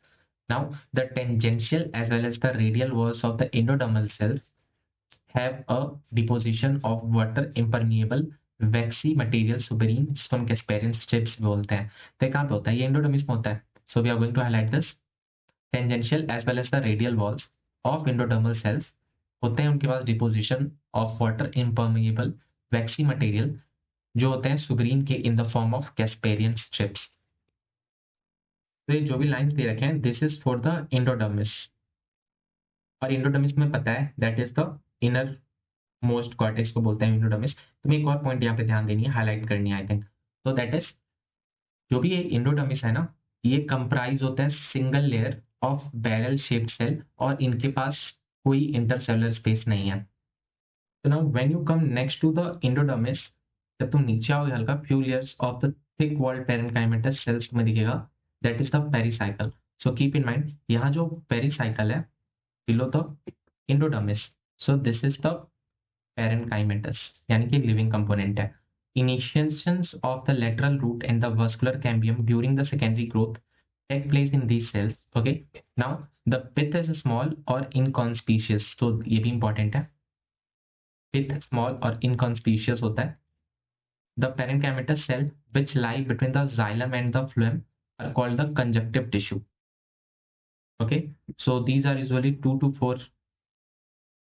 Now the tangential as well as the radial walls of the endodermal cells have a deposition of water impermeable waxy material suberin, जिसको हम Casparian strips बोलते हैं. तो कहाँ पे होता है, ये एंडोडर्मिस में होता है. So we are going to highlight this. Tangential as well as the radial walls of endodermal cells होते हैं उनके पास deposition of water impermeable waxy material जो होते हैं सुग्रीन के in the form of Casparian strips. तो जो भी लाइंस दे रखे हैं this is for the endodermis. और एंडोडर्मिस में पता है that is the inner most cortex को बोलते हैं एंडोडर्मिस. तुम्हें एक और पॉइंट यहाँ पे ध्यान देनी है, हाईलाइट करनी है आई थिंक. तो दैट इज जो भी ये एंडोडर्मिस है ना, ये कंप्राइज होता है single layer of barrel shaped cell और इनके पास कोई इंटरसेलुलर स्पेस नहीं है. तो now when you come next to the endodermis, जब तुम नीचे आओगे हल्का, few layers of the thick walled parenchymatous cells तुम्हें दिखेगा, that is the pericycle. So keep in mind, यहाँ जो पेरिसाइकल है below the endodermis, so this is the parenchymatous, यानी कि लिविंग कंपोनेंट है. Initiations of the lateral root and the vascular cambium during the secondary growth take place in these cells. Okay. Now the pith is small or inconspicuous. तो ये भी important है. Pith small और inconspicuous होता है. The parenchymatous cell which lie between the xylem and the phloem are called the conjunctive tissue. Okay. So these are usually 2 to 4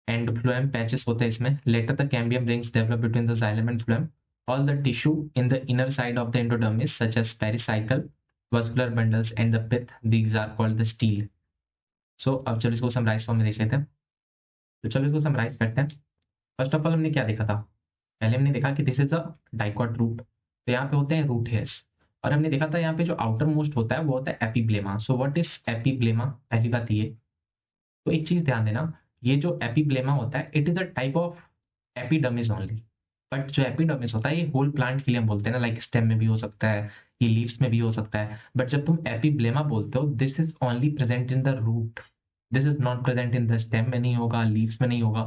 and phloem patches होते हैं इसमें. Later the cambium rings develop between the xylem and phloem. All the tissue in the inner side of the endodermis, such as pericycle, vascular bundles, and the pith, these are called the stele. So अब चलो इसको summarise form में देख लेते हैं. तो चलो इसको समराइज करते हैं. फर्स्ट ऑफ ऑल हमने क्या देखा था? पहले हमने देखा कि this is a dicot root. तो यहाँ पे होते हैं रूट हेयर्स. और हमने देखा था यहाँ पे जो आउटर मोस्ट होता है वो होता है एपीब्लेमा. सो व्हाट इज एपीब्लेमा? पहली बात ये, तो एक चीज ध्यान देना, ये जो एपीब्लेमा होता है it is a type of epidermis only. But जो एपिडर्मिस होता है ये होल प्लांट के लिए हम बोलते हैं ना, लाइक स्टेम में भी हो सकता है, ये लीव्स में भी हो सकता है. बट जब तुम एपीब्लेमा बोलते हो, this is only present in the root. This is not present in the stem में नहीं होगा, लीव्स में नहीं होगा.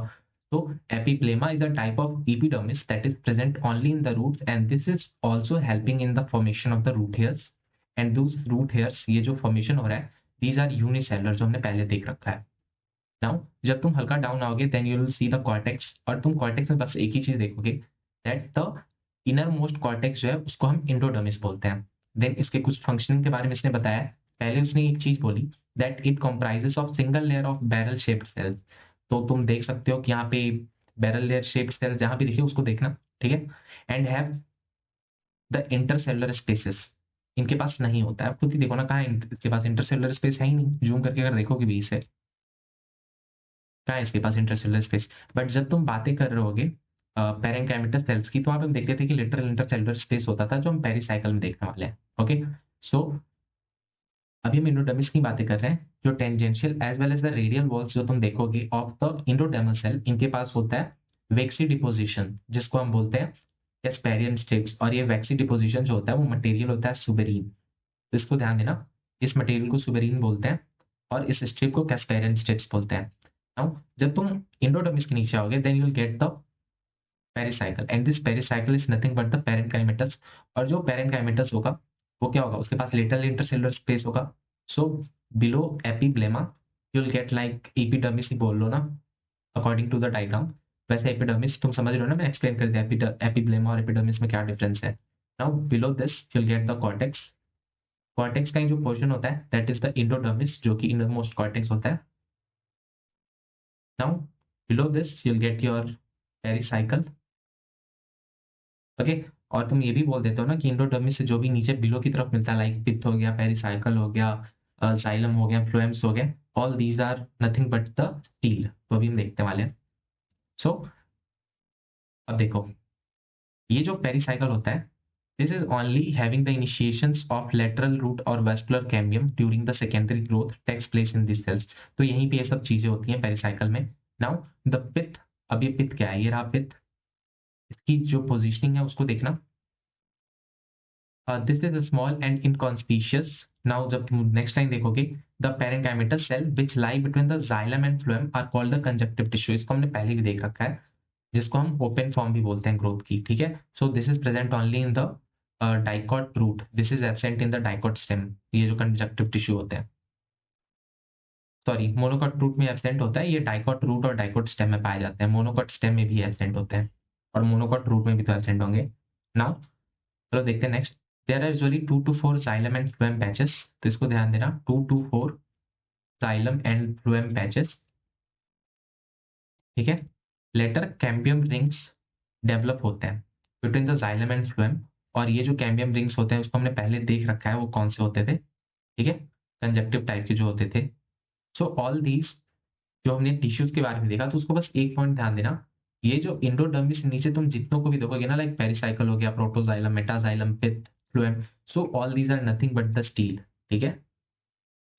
तो epiblema is a type of epidermis that is present only in the roots, and this is also helping in the formation of the root hairs. And those root hairs, ये जो formation हो रहा है, these are unicellular, जो हमने पहले देख रखा है. नाउ जब तुम हल्का डाउन आओगे, then you will see the cortex. और तुम कॉर्टेक्स में बस एक ही चीज देखोगे, that the inner most cortex जो है उसको हम इंडोडर्मिस बोलते हैं. देन इसके कुछ फंक्शनिंग के बारे में इसने बताया. पहले उसने एक चीज बोली, that it comprises of single layer of barrel shaped cell. तो तुम देख सकते हो कि यहाँ पे बैरल लेयर शेप्ड सेल जहां भी दिखे उसको देखना, ठीक है. And have the intercellular spaces. इनके पास नहीं होता है. खुद ही देखो ना, कहाँ इनके पास इंटरसेलुलर स्पेस है ही नहीं. जूम करके अगर देखोगे भी इसे, क्या है इसके पास इंटरसेलुलर स्पेस. बट जब तुम बातें कर रहे होगे पेरेन्काइमेटस सेल्स की, तो वहां पे हम देखते थे कि लिटरल इंटरसेलुलर स्पेस होता था, जो हम पेरिसाइकल में देखने वाले हैं. ओके. सो अभी हम इंडोडर्मिस की बातें कर रहे हैं. जो tangential as well as the radial walls जो तुम देखोगे ऑफ द इंडोडर्मस सेल, इनके पास होता है वैक्सी डिपोजिशन, जिसको हम बोलते हैं कैस्पेरियन स्ट्रिप्स. और ये वैक्सी डिपोजिशन जो होता है वो मटेरियल होता है सुबेरीन. तो इसको ध्यान देना, इस मटेरियल को सुबेरीन बोलते हैं और इस स्ट्रिप को कैस्पेरियन स्ट्रिप्स बोलते हैं. नाउ जब तुम इंडोडर्मिस के नीचे आओगे, then you will get the pericycle, and this pericycle is nothing but the parenchymatous. और जो पेरेन्काइमेटस होगा वो क्या होगा? उसके पास लेटरल इंटरसेलुलर स्पेस होगा. So below epiblema you will get like epidermis ही बोल लो ना, अकॉर्डिंग टू द डायग्राम. वैसे एपिडर्मिस तुम समझ रहे हो ना, मैं एक्सप्लेन कर दिया एपीब्लेमा और एपिडर्मिस में क्या डिफरेंस है. Now below this you will get the cortex. Cortex का जो पोर्शन होता है दैट इज द इंडोडर्मिस, जो कि इनर मोस्ट कॉर्टेक्स होता है. Now below this you will get your pericycle. Okay. और तुम ये भी बोल देते हो ना कि इंडोडर्मिस से जो भी नीचे बिलो की तरफ मिलता है, लाइक पिथ हो गया, पेरिसाइकल हो गया, जाइलम हो गया, फ्लोएम्स हो गया, all these are nothing but the stele. तो अभी हम देखने वाले हैं. सो अब देखो, ये जो पेरिसाइकल होता है, this is only having the initiations of lateral root और vascular cambium during the secondary growth takes place in this cells. तो यहीं पे ये सब चीजें होती हैं पेरिसाइकल में. Now the pith. अब ये पिथ क्या है? ये रहा पिथ. इसकी जो पोजिशनिंग है उसको देखना. This is small and inconspicuous. Now जब तुम नेक्स्ट लाइन देखोगे, the parenchymatous cell which lie between the xylem and phloem are called the conjunctive tissue. इसको हमने पहले भी देख रखा है, जिसको हम ओपन फॉर्म भी बोलते हैं ग्रोथ की, ठीक है. So this is present only in the dicot root. This is absent in the dicot stem. ये जो कंजक्टिव टिश्यू होते हैं, सॉरी, मोनोकॉट रूट में एब्सेंट होता है. ये डाइकॉट रूट और डाइकॉट स्टेम में पाए जाते हैं. मोनोकॉट स्टेम में भी एब्सेंट होते हैं और मोनोकॉट रूट में भी तो एब्सेंट होंगे. नाउ चलो देखते हैं next. There are usually 2 to 4 xylem and phloem patches. तो इसको ध्यान देना, 2 to 4 xylem and phloem patches, ठीक है. लेटर कैम्बियम रिंग्स डेवलप होते हैं between the xylem and phloem. और ये जो कैम्बियम रिंग्स होते हैं उसको हमने पहले देख रखा है, वो कौन से होते थे, ठीक है, कंजक्टिव टाइप के जो होते थे. सो ऑल दीज जो हमने टिश्यूज के बारे में देखा, तो उसको बस एक पॉइंट ध्यान देना, ये जो इंडोडर्मिस से नीचे तुम जितनों को भी देखोगे ना, लाइक पेरिसाइकल हो गया, protoxylem, metaxylem, pith, phloem, so all these are nothing but the stele, ठीक है.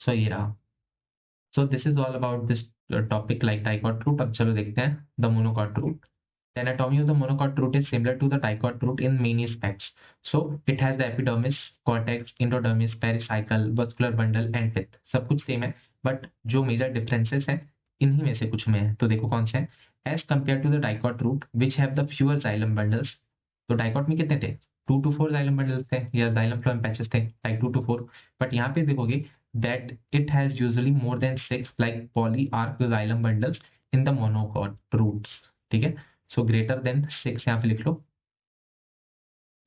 सो ये रहा. So this is all about this topic like dicot root. अब चलो देखते हैं the monocot root. The anatomy of the monocot root is similar to the dicot root in many aspects. So it has the epidermis, cortex, endodermis, pericycle, vascular bundle and pith. सब कुछ same है, but जो major differences हैं इन्हीं में से कुछ में है. तो देखो कौन से हैं. As compare to the dicot root which have the fewer xylem bundles. तो डाइकॉट में कितने थे, 2 to 4 जाइलम बंडल्स थे या जाइलम फ्लोएम पैचेस थे, लाइक 2 to 4. बट यहाँ पे देखोगे that it has usually more than 6 like polyarc xylem bundles in the monocot roots. ठीक है, सो ग्रेटर देन 6 यहाँ पे लिख लो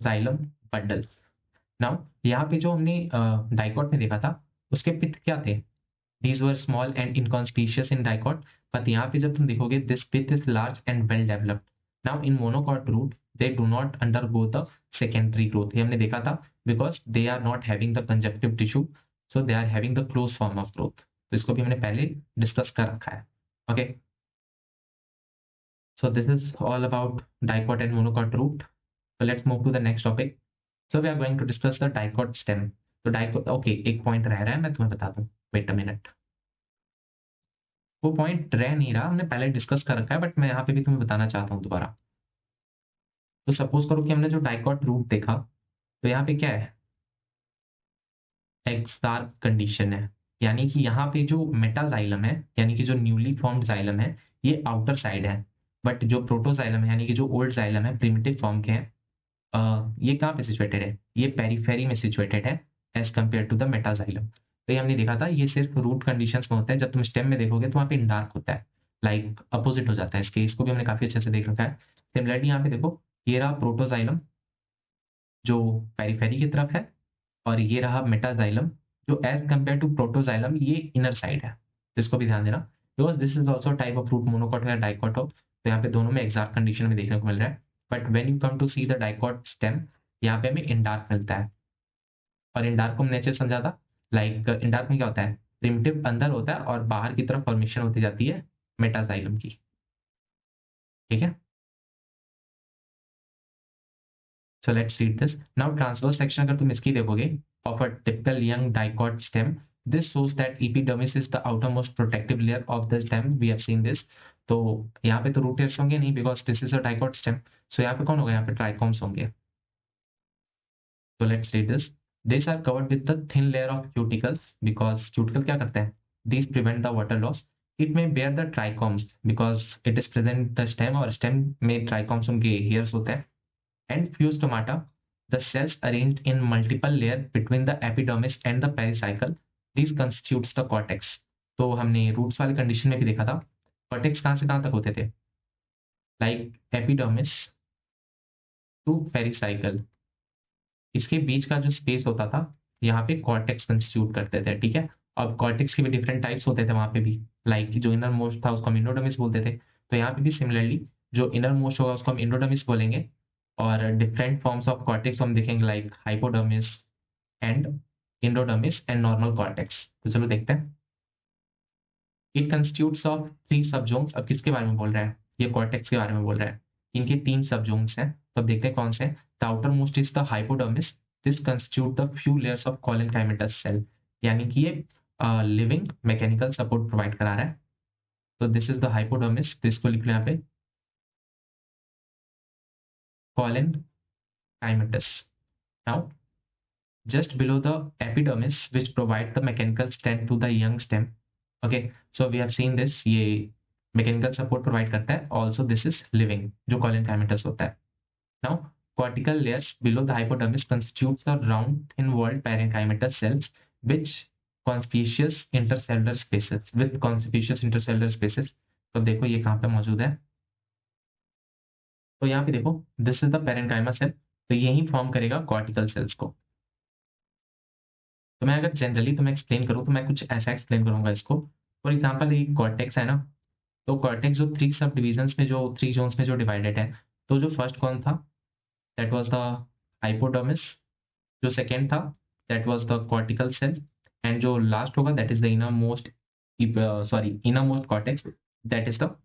जाइलम बंडल. नाउ यहाँ पे जो हमने डाइकॉट में देखा था उसके पिथ क्या थे, these were small and inconspicuous in dicot, but यहाँ पे जब तुम देखोगे this pith is large and well developed. Now in monocot root they do not undergo the secondary growth. ये हमने देखा था because they are not having the conjunctive tissue, so they are having the close form of growth. तो इसको भी हमने पहले discuss कर रखा है. Okay, so this is all about dicot and monocot root. So let's move to the next topic. So we are going to discuss the dicot stem. तो dicot, okay, एक पॉइंट रह रहा है, मैं तुम्हें बताता हूँ, वेट अ मिनट. वो पॉइंट रह नहीं रहा, हमने पहले डिस्कस कर रखा है, बट मैं यहाँ पे भी तुम्हें बताना चाहता हूँ दोबारा. तो सपोज करो कि हमने जो डाइकॉट रूट देखा, तो यहाँ पे क्या है, एक्सटार्क कंडीशन है. यानी कि यहाँ पे जो मेटाजाइलम है, यानी कि जो न्यूली फॉर्म्ड जाइलम है, ये आउटर साइड है. बट जो प्रोटोजाइलम है, यानी कि जो ओल्ड जाइलम है, प्रिमिटिव फॉर्म के हैं, ये कहाँ पे सिचुएटेड है, ये पेरीफेरी में सिचुएटेड है as compare to the metaxylem. तो ये हमने देखा था, ये सिर्फ रूट कंडीशंस में होता है. जब तुम स्टेम में देखोगे तो वहाँ पे इंडार्क होता है, लाइक अपोजिट हो जाता है इसके. इसको भी हमने काफी अच्छे से देख रखा है. सिमिलरली यहाँ पे देखो, ये रहा प्रोटोजाइलम जो पेरीफेरी की तरफ है, और ये रहा मेटाजाइलम जो एज कंपेयर टू प्रोटोजाइलम ये इनर साइड है. इसको भी ध्यान देना, because this is also type of root, monocot या डाइकॉट हो, तो यहाँ पे दोनों में एग्जैक्ट कंडीशन में देखने को मिल रहा है. But when you come to see the dicot stem, यहाँ पे हमें इंडार्क मिलता है. और इंडार्क को हमने अच्छे से समझा था, लाइक इंडार्क में क्या होता है, प्रिमिटिव अंदर होता है और बाहर की तरफ फॉर्मेशन होती जाती है मेटाजाइलम की. ठीक है, so let's read this. Now transverse section अगर तुम इसकी देखोगे of a typical young dicot stem, this shows that epidermis is the outermost protective layer of the stem. We have seen this. तो यहाँ पे तो रूट हेयर्स होंगे नहीं because this is a dicot stem. So यहाँ पे कौन होगा, यहाँ पे ट्राइकोम्स होंगे. तो let's read this. These are covered with the thin layer of cuticles because cuticle क्या करते हैं, these prevent the water loss. It may bear the trichomes because it is present the stem, और stem में trichomes उनके hairs होते हैं. And few stomata, the cells arranged in multiple layer between the epidermis and the pericycle. These constitutes the cortex. तो हमने roots वाले condition में भी देखा था, कॉर्टेक्स कहाँ से कहाँ तक होते थे, लाइक एपिडर्मिस टू पेरिसाइकल, इसके बीच का जो स्पेस होता था यहाँ पे कॉर्टेक्स कंस्टिट्यूट करते थे. ठीक है, अब कॉर्टेक्स के भी डिफरेंट टाइप्स होते थे वहां पे भी, लाइक जो इनर मोस्ट था उसको हम इंडोडर्मिस बोलते थे. तो यहाँ पे भी सिमिलरली जो इनर मोस्ट होगा उसको हम इंडोडर्मिस बोलेंगे, और डिफरेंट फॉर्म्स ऑफ कॉर्टेक्स हम देखेंगे like hypodermis and endodermis and normal cortex. तो चलो देखते हैं. It constitutes of 3 सबजोन्स. अब किसके बारे में बोल रहा है, ये कॉर्टेक्स के बारे में बोल रहा है. इनके 3 सबजोन्स हैं, तो अब देखते हैं कौन से हैं. The outer most is the hypodermis. This constitute the few layers of collenchymatous cell, यानी कि ये लिविंग मैकेनिकल सपोर्ट प्रोवाइड करा रहा है. तो this is the hypodermis, this को लिख लो यहाँ पे collenchymatous. Now just below the epidermis which provide the mechanical strength to the young stem. Okay, so we have seen this, ये mechanical support provide करता है. Also this is living जो collenchymatous होता है. Now cortical layers below the hypodermis constitutes the round thin walled parenchymatous cells which conspicuous intercellular spaces with conspicuous intercellular spaces. तो देखो ये कहाँ पे मौजूद है, तो यहाँ पे देखो this is the parenchyma cell, तो यही फॉर्म करेगा कॉर्टिकल सेल्स को. तो मैं अगर जनरली तुम्हें एक्सप्लेन करूँ तो मैं कुछ ऐसा एक्सप्लेन करूंगा इसको. फॉर एग्जांपल ये कॉर्टेक्स है ना, तो कॉर्टेक्स जो 3 सब डिविजन्स में, जो 3 जोन्स में जो डिवाइडेड है, तो जो फर्स्ट कौन था, दैट वाज द हाइपोडर्मिस. जो सेकेंड था that was the cortical cell, and जो लास्ट होगा that is the inner most, sorry inner most cortex, that is the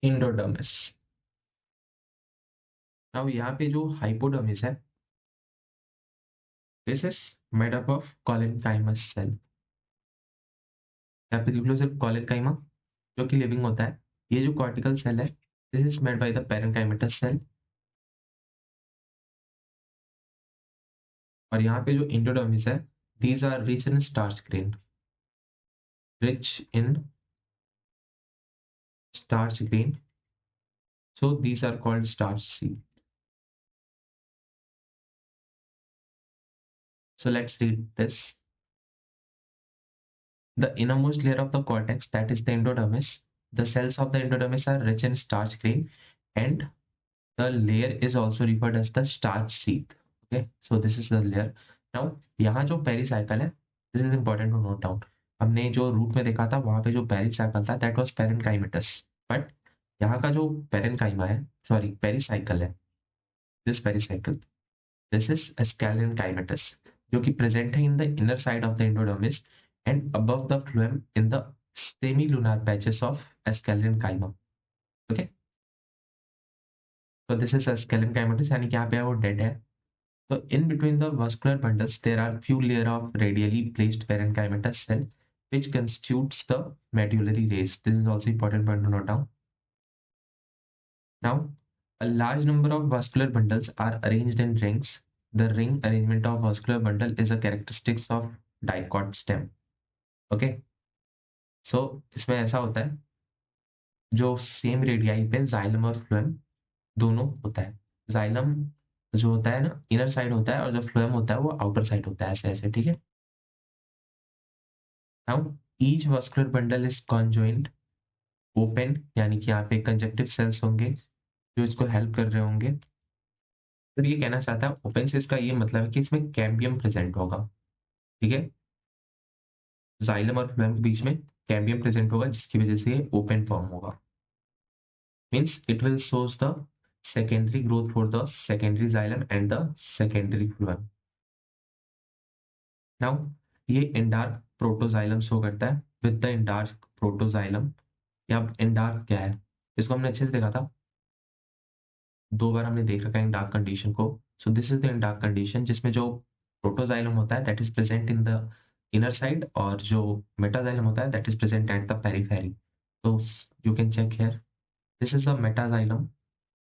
endodermis. Now यहाँ पे जो हाइपोडर्मिस है, this is made up of collenchymas cell. यहाँ पे देख लो सिर्फ कॉलेनकाइमा जो कि लिविंग होता है, ये जो कॉर्टिकल सेल है, this is made by the parenchymatous cell, और यहाँ पे जो एंडोडर्मिस है, these are rich in starch grain, rich in starch grain, so these are called starch seed. So let's read this. The innermost layer of the cortex, that is the endodermis, the cells of the endodermis are rich in starch grain, and the layer is also referred as the starch sheath. Okay, so this is the layer. Now यहाँ जो pericycle है, this is important to note down. हमने जो root में देखा था वहां पे जो पेरिसाइकल था that was parenchymatous, but यहाँ का जो पेरेनकाइमा है, सॉरी पेरिसाइकल है, this pericycle, this is sclerenchymatous, जो कि प्रेजेंट है in the inner side of the endodermis and above the phloem in the semilunar patches of sclerenchyma. Okay, तो this is sclerenchymatous, यानी कि यहाँ पे वो डेड है. तो in between the vascular bundles there are few layer of radially placed parenchymatous cell which constitutes the medullary rays. This is also important point to note down. Now, a large number of vascular bundles are arranged in rings. The ring arrangement of vascular bundle is a characteristic of dicot stem. Okay, so इसमें ऐसा होता है, जो same radii पे xylem और phloem दोनों होता है. जाइलम जो होता है ना इनर साइड होता है, और जो फ्लोएम होता है वो आउटर साइड होता है, ऐसे ऐसे. ठीक है. Now each vascular bundle is conjoint open, यानी कि यहाँ पे कंजक्टिव सेल्स होंगे जो इसको हेल्प कर रहे होंगे. तो ये कहना चाहता है ओपन से, इसका ये मतलब है कि इसमें कैम्बियम प्रेजेंट होगा. ठीक है, जाइलम और फ्लोएम के बीच में कैम्बियम प्रेजेंट होगा, जिसकी वजह से ये ओपन फॉर्म होगा. Means it will shows the secondary growth for the secondary xylem and the secondary phloem. Now ये इंडार्क प्रोटोजाइलम शो करता है विद द इंडार्क प्रोटोजाइलम. या इंडार्क क्या है, इसको हमने अच्छे से देखा था, 2 बार हमने देख रखा है इंडार्क कंडीशन को. So this is the endarch condition, जिसमें जो प्रोटोजाइलम होता है that is present in the inner side, और जो मेटाजाइलम होता है that is present at the periphery. तो you can check here, this is the metaxylem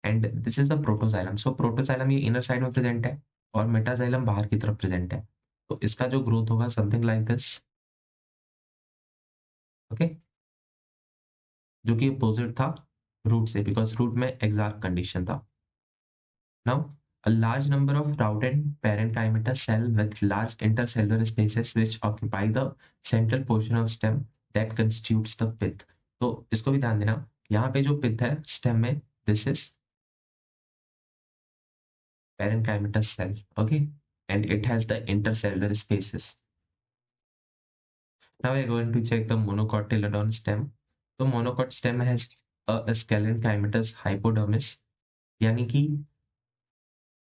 and this is the protoxylem. So protoxylem ये इनर साइड में present है और metaxylem बाहर की तरफ प्रेजेंट है. तो इसका जो ग्रोथ होगा समथिंग लाइक दिस. ओके, जो कि अपोजिट था रूट से, बिकॉज रूट में एक्सार्क कंडीशन था. Now, a large number of routed parenchymatous cell with large intercellular spaces which occupy the central portion of stem that constitutes the pith. तो इसको भी ध्यान देना, यहाँ पे जो pith है stem में, this is parenchymatous cell, okay, and it has the intercellular spaces. Now we are going to check the monocotyledon stem. तो monocot stem has a scalenchymatous hypodermis, यानी कि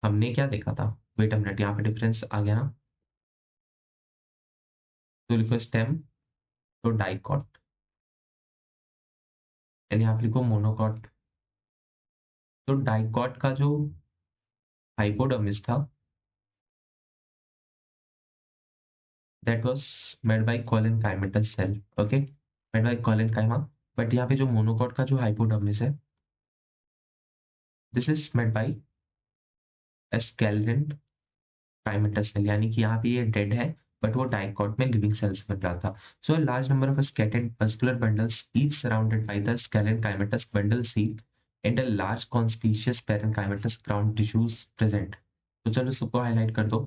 हमने क्या देखा था, वेट अ मिनट, यहाँ पे डिफरेंस आ गया ना. तो लिखो स्टेम, तो डाइकॉट, एंड यहाँ पे लिखो मोनोकॉट. तो डाइकॉट का जो हाइपोडर्मिस था that was made by collenchymatous cell. Okay, made by collenchyma. But यहाँ पे जो मोनोकॉट का जो हाइपोडर्मिस है this is made by sclerenchymatous cell, यानी कि यहाँ पे ये डेड है बट वो डाइकॉट में लिविंग सेल्स में रहा था. So large number of scattered vascular bundles each surrounded by the sclerenchymatous bundle sheath and a large conspicuous parenchymatous ground tissues present. तो चलो सबको हाईलाइट कर दो.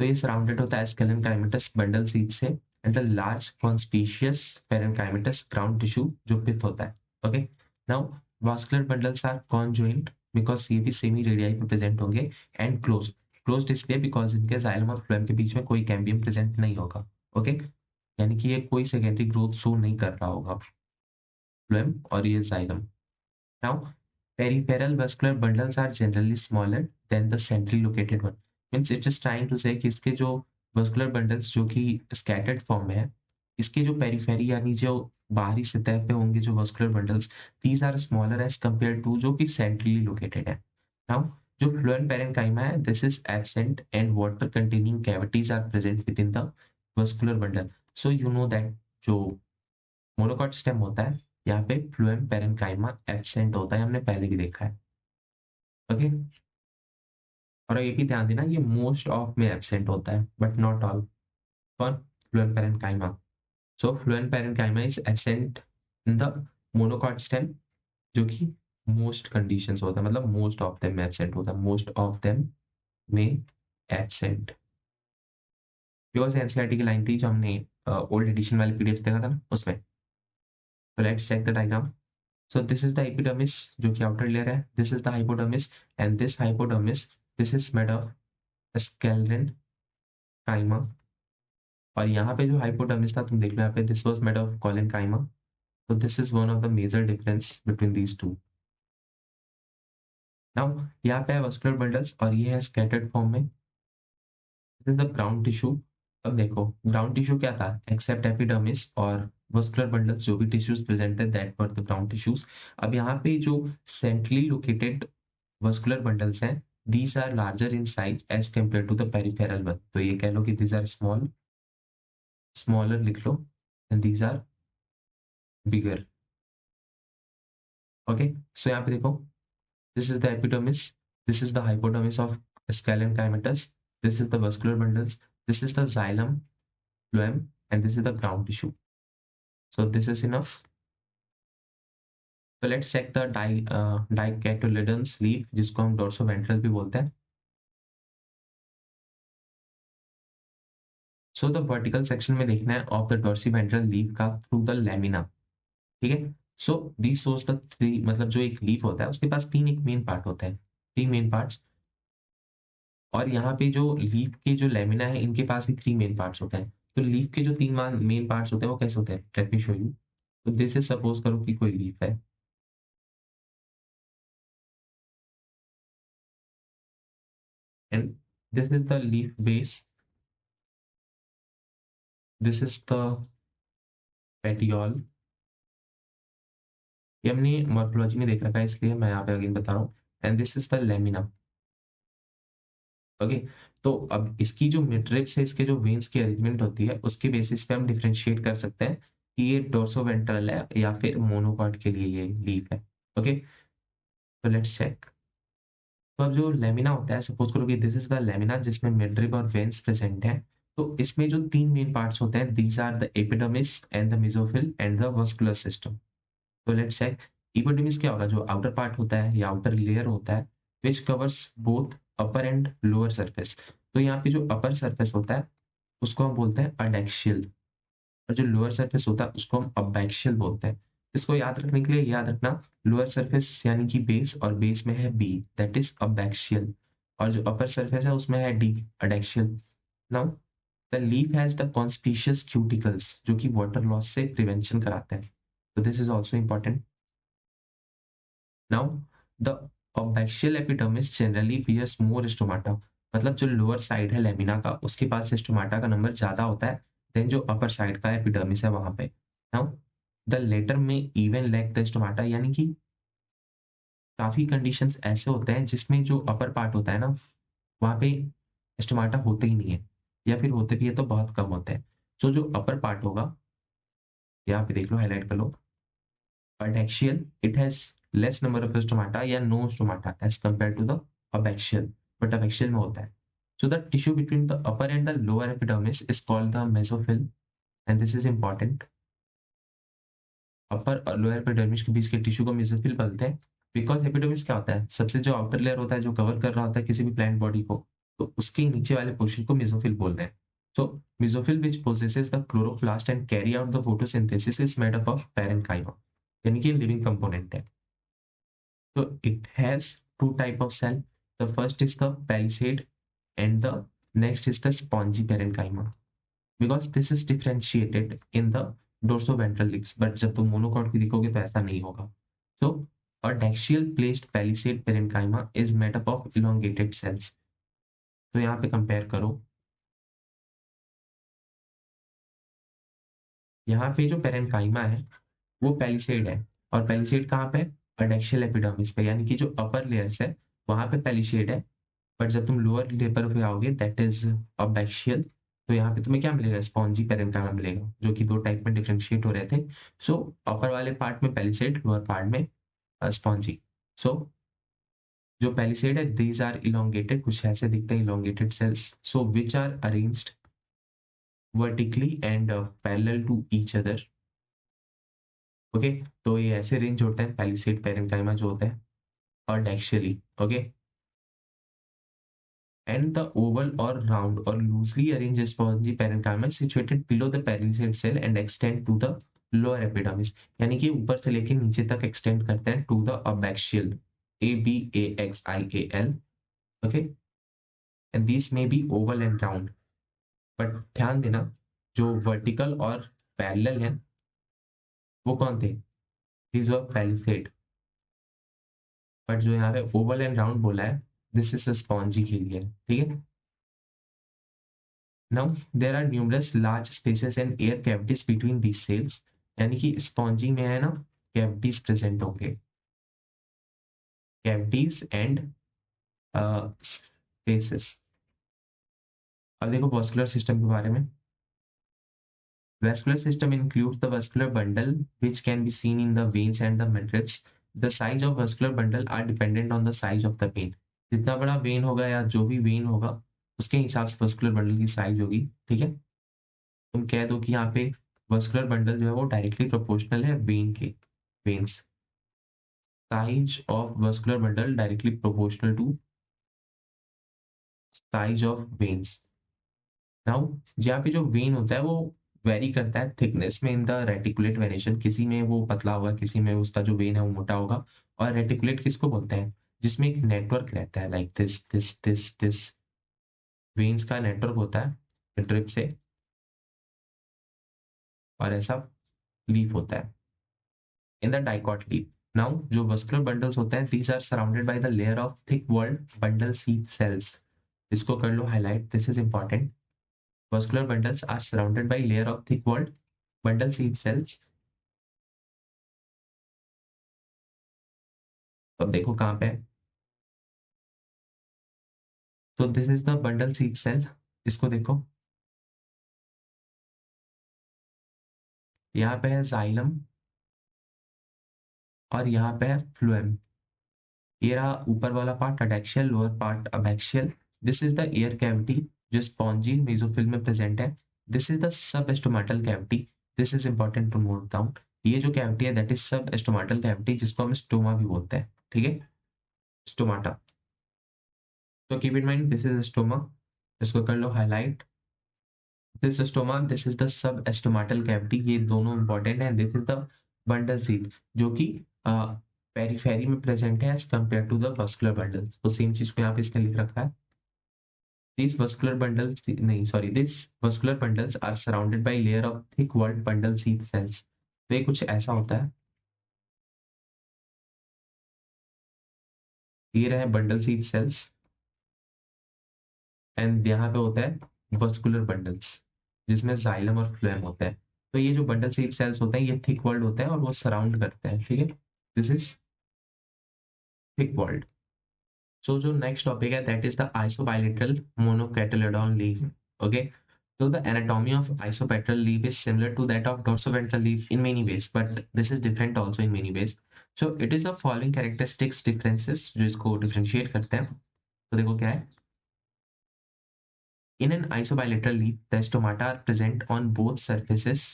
तो ये सराउंडेड होता है स्केलेनकाइमेटस बंडल सीट से and a large conspicuous parenchymatous ground tissue जो पिथ होता है. Okay, now vascular bundles are conjoint because ये भी सेमी रेडियाई पे प्रेजेंट होंगे, एंड क्लोज्ड इसलिए बिकॉज इनके जाइलम और फ्लोएम के बीच में कोई कैम्बियम प्रेजेंट नहीं होगा. ओके, यानी कि ये कोई सेकेंडरी ग्रोथ शो नहीं कर रहा होगा, फ्लोएम और ये xylem. Now peripheral vascular bundles are generally smaller than the centrally located one. Means it is trying to say कि इसके जो वास्कुलर बंडल्स जो कि स्कैटर्ड फॉर्म में है, इसके जो पेरिफेरी यानी जो बाहरी सतह पे होंगे जो vascular bundles, these are smaller as compare to जो कि सेंट्रली लोकेटेड है. नाउ जो फ्लोएम पेरेन्काइमा है this is absent and water containing cavities are present within the vascular bundle. So you know that जो monocot stem होता है यहाँ पे फ्लोएम पेरेन्काइमा एब्सेंट होता है, हमने पहले भी देखा है। ओके, और ये भी ध्यान देना, ये मोस्ट ऑफ में एब्सेंट होता है but not all. For phloem parenchyma, so phloem parenchyma is absent in the monocot stem, जो कि मोस्ट कंडीशंस होता है, मतलब मोस्ट ऑफ देम में एब्सेंट होता है, मोस्ट ऑफ देम में एब्सेंट। बिकॉज एनसीईआरटी की लाइन थी जो हमने ओल्ड एडिशन वाले पीडीएफ देखा था ना उसमें। तो let's check the diagram. So this is the epidermis जो कि आउटर लेयर है, this is the hypodermis, and this hypodermis this is made of sclerenchyma. और यहाँ पे जो हाइपोडर्मिस था तुम देख लो यहाँ पे, this was made of collenchyma. तो this is one of the major difference between these two. Now यहाँ पे है वस्कुलर बंडल्स और ये है स्कैटर्ड फॉर्म में। This is the ground tissue. अब देखो ग्राउंड टिश्यू क्या था, एक्सेप्ट एपिडर्मिस और वस्कुलर बंडल्स, जो भी टिश्यूज प्रेजेंट है that were the ground tissues. अब यहाँ पे जो सेंट्रली लोकेटेड वस्कुलर बंडल्स हैं, these are larger in size as compared to the peripheral one, तो ये कह लो कि these are smaller लिख लो, and these are bigger। okay, so यहाँ पे देखो, this is the epidermis, this is the hypodermis of scalene chymatus, this is the vascular bundles, this is the xylem, phloem, and this is the ground tissue। so this is enough। so let's check the dicotyledons leaf, जिसको हम dorsoventral भी बोलते हैं। So the vertical section में देखना है of the डॉर्सीवेंट्रल leaf का through the lamina. ठीक है, सो दी सोर्स द थ्री, मतलब जो एक लीफ होता है उसके पास तीन एक मेन पार्ट होते हैं, तीन मेन पार्ट्स। और यहाँ पे जो लीफ के जो लैमिना है इनके पास भी थ्री मेन पार्ट्स होते हैं। तो लीफ के जो तीन मेन पार्ट्स होते हैं वो कैसे होते हैं, लेट मी शो यू। तो दिस इज, सपोज करो कि कोई लीफ है, and this is the leaf base, this is the petiole. ये हमने मॉर्फोलॉजी में देख रखा है इसलिए मैं यहाँ पे अगेन बता रहा हूँ, and this is the lamina. Okay, तो अब इसकी जो मिडरिब्स है, इसके जो वेन्स की अरेंजमेंट होती है उसके बेसिस पे हम डिफरेंशिएट कर सकते हैं कि ये डोर्सोवेंट्रल है या फिर मोनोकॉट के लिए ये लीफ है। ओके, तो लेट्स चेक। तो अब जो लेमिना होता है, सपोज करो कि दिस इज द लेमिना जिसमें मिडरिब और वेन्स प्रेजेंट है। तो इसमें जो तीन मेन पार्ट्स होते हैं, these are the epidermis and the mesophyll and the vascular system. तो लेट्स चेक, एपिडर्मिस क्या होगा, जो आउटर पार्ट होता है या आउटर लेयर होता है, which covers both upper and lower surface. तो यहाँ पे जो अपर सरफेस होता है उसको हम बोलते हैं अडेक्शियल, और जो लोअर सरफेस होता है उसको हम अबैक्शियल बोलते हैं। इसको याद रखने के लिए याद रखना, लोअर सरफेस यानी कि बेस, और बेस में है बी, दैट इज अबैक्शियल, और जो अपर सरफेस है उसमें है the, adaxial. Now the leaf has the conspicuous cuticles जो कि वाटर लॉस से प्रिवेंशन कराते हैं, तो this is also important. Now the abaxial epidermis generally bears more stomata, मतलब जो लोअर साइड है लेमिना का उसके पास स्टोमाटा का नंबर ज्यादा होता है देन जो अपर साइड का एपिडर्मिस है वहां पे। नाउ द लेटर में इवन लैक द स्टोमाटा, यानी कि काफी कंडीशंस ऐसे होते हैं जिसमें जो अपर पार्ट होता है ना वहां पे स्टोमाटा होते ही नहीं है, या फिर होते भी है तो बहुत कम होते हैं। सो जो अपर पार्ट होगा, यहाँ पे देख लो, हाईलाइट कर लो, Adaxial, it has less number of stomata या no stomata as compared to the abaxial, but abaxial में होता है। So the tissue between the upper and the lower epidermis is called the mesophyll, and this is important। अपर और lower epidermis के बीच के tissue को mesophyll बोलते हैं, because epidermis क्या होता है, सबसे जो आउटर लेयर होता है जो कवर कर रहा होता है किसी भी प्लांट बॉडी को, तो उसके नीचे वाले पोर्शन को मेसोफिल बोल रहे हैं। So mesophyll which possesses the chloroplast and carry out the photosynthesis is made up of parenchyma, यानी कि लिविंग कंपोनेंट है। So it has two type of cell. The first is the palisade and the next is the spongy parenchyma. Because this is differentiated in the dorsoventral leaves, but जब तुम monocot की दिखोगे तो ऐसा नहीं होगा। So a daxial placed palisade parenchyma is made up of elongated cells। तो यहाँ पे कंपेयर करो, यहाँ पे जो पेरेन्काइमा है वो पैलिसेड है, और पैलिसेड कहाँ पे, अडेक्शियल एपिडर्मिस पे, यानी कि जो अपर लेयर्स है वहां पे पैलिसेड है, बट जब तुम लोअर लेयर पे आओगे दैट इज अबैक्शियल, तो यहाँ पे तुम्हें क्या मिलेगा, स्पॉन्जी पेरेन्काइमा मिलेगा, जो कि 2 टाइप में डिफरेंशिएट हो रहे थे। सो अपर वाले पार्ट में पैलिसेड, लोअर पार्ट में स्पॉन्जी। सो जो पैलिसेड है, दीज आर इलोंगेटेड, कुछ ऐसे दिखते हैं elongated cells, so which are arranged vertically and parallel to each other. Okay, तो ये ऐसे रेंज होते हैं पैलिसेड पेरेन्काइमा जो होता है, और adaxially. Okay, and the oval or round or loosely arranged spongy parenchyma is situated below the palisade cell and extend to the lower epidermis, यानी कि ऊपर से लेके नीचे तक एक्सटेंड करते हैं to the abaxial, ABAXIAL. okay, and these may be oval and round, but ध्यान देना जो वर्टिकल और पैरेलल है वो कौन थे, these were palisade, बट जो यहाँ पे ओवल एंड राउंड बोला है दिस इज स्पॉन्जी के लिए, ठीक है। Now there are numerous large spaces and air cavities between these cells, यानी कि स्पॉन्जी में है ना कैविटीज प्रेजेंट होंगे, कैविटीज एंड स्पेसेस। अब देखो वस्कुलर सिस्टम के बारे में। Vascular system includes the vascular bundle which can be seen in the veins and the matrix. The size of vascular bundle are dependent on the size of the vein. जितना बड़ा when होगा या जो भी when होगा उसके हिसाब से वस्कुलर बंडल की साइज होगी, ठीक है। तुम कह दो कि यहाँ पे वस्कुलर बंडल जो है वो डायरेक्टली प्रोपोर्शनल है वेन के, veins, size of vascular bundle directly proportional to size of veins. Now यहाँ पे जो वेन होता है वो वेरी करता है थिकनेस में इन द रेटिकुलेट वेरिएशन, किसी में वो पतला होगा, किसी में उसका जो वेन है वो मोटा होगा। और रेटिकुलेट किसको बोलते हैं, जिसमें एक नेटवर्क रहता है, like this this this this veins का नेटवर्क होता है ड्रिप से, और ऐसा लीफ होता है in the dicot leaf. Now जो वस्कुलर बंडल्स होते हैं these are surrounded by the layer of thick walled bundle sheath cells. इसको कर लो highlight, this is important. Vascular bundles are surrounded by layer of thick walled bundle seed cells. अब देखो कहाँ पे है, तो this is the bundle sheath cell. इसको देखो, यहाँ पे है जाइलम और यहाँ पे है फ्लोएम। ये रहा ऊपर वाला part adaxial, lower part abaxial. This is the air cavity जो स्पॉन्जी मेसोफिल में प्रेजेंट है। This is the substomatal cavity, this is important to note down. ये जो कैविटी है दैट इज सब एस्टोमेटल कैविटी, जिसको हम स्टोमा भी बोलते हैं, ठीक है, स्टोमाटा। तो keep in mind this is stoma, इसको कर लो highlight. This stoma, this is the substomatal cavity, ये दोनों इंपॉर्टेंट है। This is the bundle sheath जो कि पेरिफेरी में प्रेजेंट है as compare to the vascular bundle. तो सेम चीज को यहाँ पे इसने लिख रखा है। These vascular bundles, नहीं sorry, these vascular bundles are surrounded by layer of thick walled bundle seed cells. तो ये कुछ ऐसा होता है, ये रहे बंडल सीड सेल्स एंड यहाँ पे होता है वस्कुलर बंडल्स जिसमें जाइलम और फ्लोएम होता है। तो ये जो बंडल सीड सेल्स होते हैं ये थिक वॉल्ड होते हैं और वो सराउंड करते हैं, ठीक है, this is thick walled. So जो नेक्स्ट टॉपिक है that is the isobilateral monocotyledon leaf. Okay, so the anatomy of isopetal leaf is similar to that of dorsoventral leaf in many ways, but this is different also in many ways. So it is the following characteristics differences जो इसको differentiate करते हैं। तो देखो क्या है, in an isobilateral leaf the stomata are present on both surfaces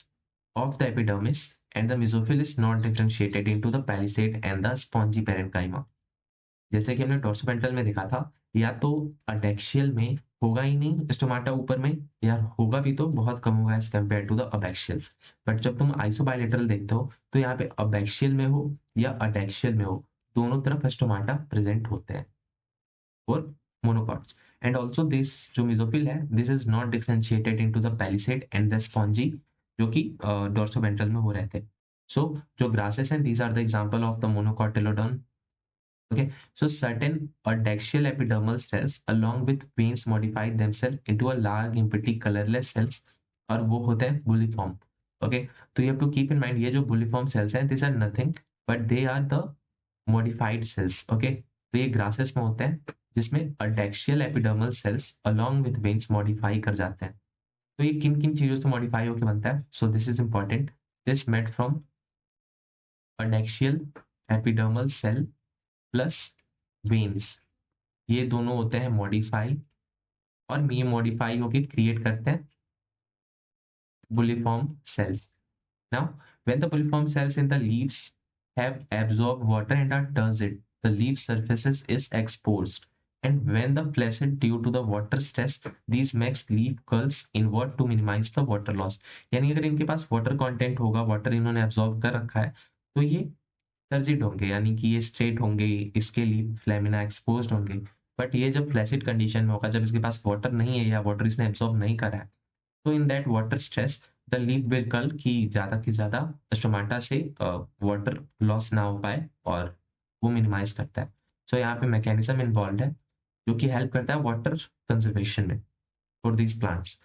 of the epidermis and the mesophyll is not differentiated into the palisade and the spongy parenchyma। जैसे कि हमने डोर्सोवेंट्रल में देखा था, या तो अडेक्शियल में होगा ही नहीं स्टोमाटा ऊपर में, या होगा भी तो बहुत कम होगा as compare to the abaxial. But जब तुम आइसोबाइलेटरल देखते हो तो यहाँ पे अबैक्शियल में हो या अडेक्शियल में हो, दोनों तरफ स्टोमाटा प्रेजेंट होते हैं और मोनोकॉट्स। एंड ऑल्सो दिस जो मेसोफिल है this is not differentiated into the palisade and the spongy जो कि डोर्सोवेंट्रल में हो रहे थे। सो जो ग्रासेस हैं these are the example of the monocotyledon. Okay, so certain addaxial epidermal cells along with veins modify themselves into a large empty colorless cells और वो होते हैं बुलिफॉर्म। ओके, तो you have to keep in mind ये जो bulliform sales हैं these are nothing but they are the modified cells। Okay, तो ये ग्रासेस में होते हैं जिसमें addaxial epidermal cells along with veins modify कर जाते हैं। तो ये किन किन चीजों से मॉडिफाई होकर बनता है? So this is important, this made from adaxial epidermal cell plus veins, ये दोनों होते हैं मॉडिफाई, और ये मॉडिफाई होके क्रिएट करते हैं bulliform cells. Now, when the bulliform cells in the leaves have absorbed water and are turgid, the leaf surfaces is exposed. And when the placid due to the water stress, these makes leaf curls inward to minimize the water loss. यानी अगर इनके पास water content होगा, water इन्होंने absorb कर रखा है, तो ये टर्जिड होंगे, यानी कि ये स्ट्रेट होंगे, इसके लीफ फ्लेमिना एक्सपोज्ड होंगे। बट ये जब फ्लैसिड कंडीशन में होगा, जब इसके पास वाटर नहीं है या वाटर इसने एब्सॉर्ब नहीं करा है, तो in that water stress the leaf will curl, की ज्यादा स्टोमाटा से वाटर लॉस ना हो पाए और वो मिनिमाइज करता है। सो यहाँ पे मैकेनिज्म इन्वॉल्व है जो कि हेल्प करता है वाटर कंजर्वेशन में for these plants.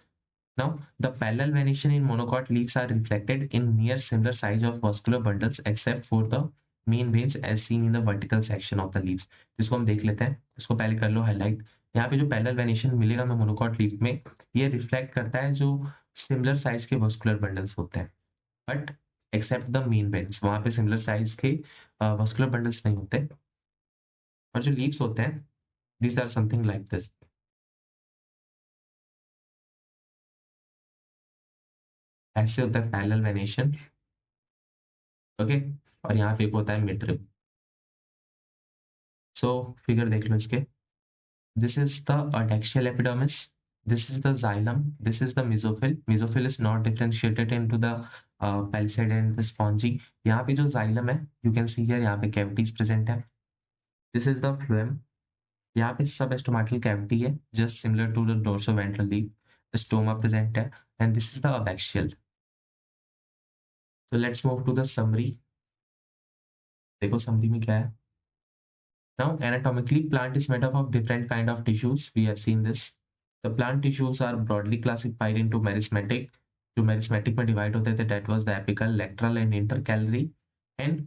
Now, the parallel venation in monocot leaves are reflected in near similar size of vascular bundles except for the main veins as seen in the vertical section of the leaves. इसको हम देख लेते हैं, इसको पहले कर लो highlight. यहाँ पे जो पैरेलल वेनिएशन मिलेगा हमें मोनोकॉट लीफ में, ये रिफ्लेक्ट करता है जो सिमिलर साइज के वस्कुलर बंडल्स होते हैं, but except the main veins, वहां पे सिमिलर साइज के वस्कुलर बंडल्स नहीं होते। और जो लीव्स होते हैं, these are something like this, ऐसे होता है पैरेलल वेनिएशन। ओके, और यहाँ पे एक होता है मिड रिब। सो फिगर देख लो इसके, this is the adaxial epidermis, this is the xylem, this is the mesophyll. Mesophyll is not differentiated into the palisade and the spongy. यहाँ पे जो xylem है, you can see here, यहाँ पे cavities present है। This is the phloem, यहाँ पे substomatal cavity है, just similar to the dorsoventral leaf. The stoma present है, and this is the abaxial. So let's move to the summary. देखो summary में क्या है। Now anatomically, plant is made up of different kind of tissues. We have seen this. The plant tissues are broadly classified into meristematic, जो meristematic में divide होते थे, that was the apical, lateral and intercalary, and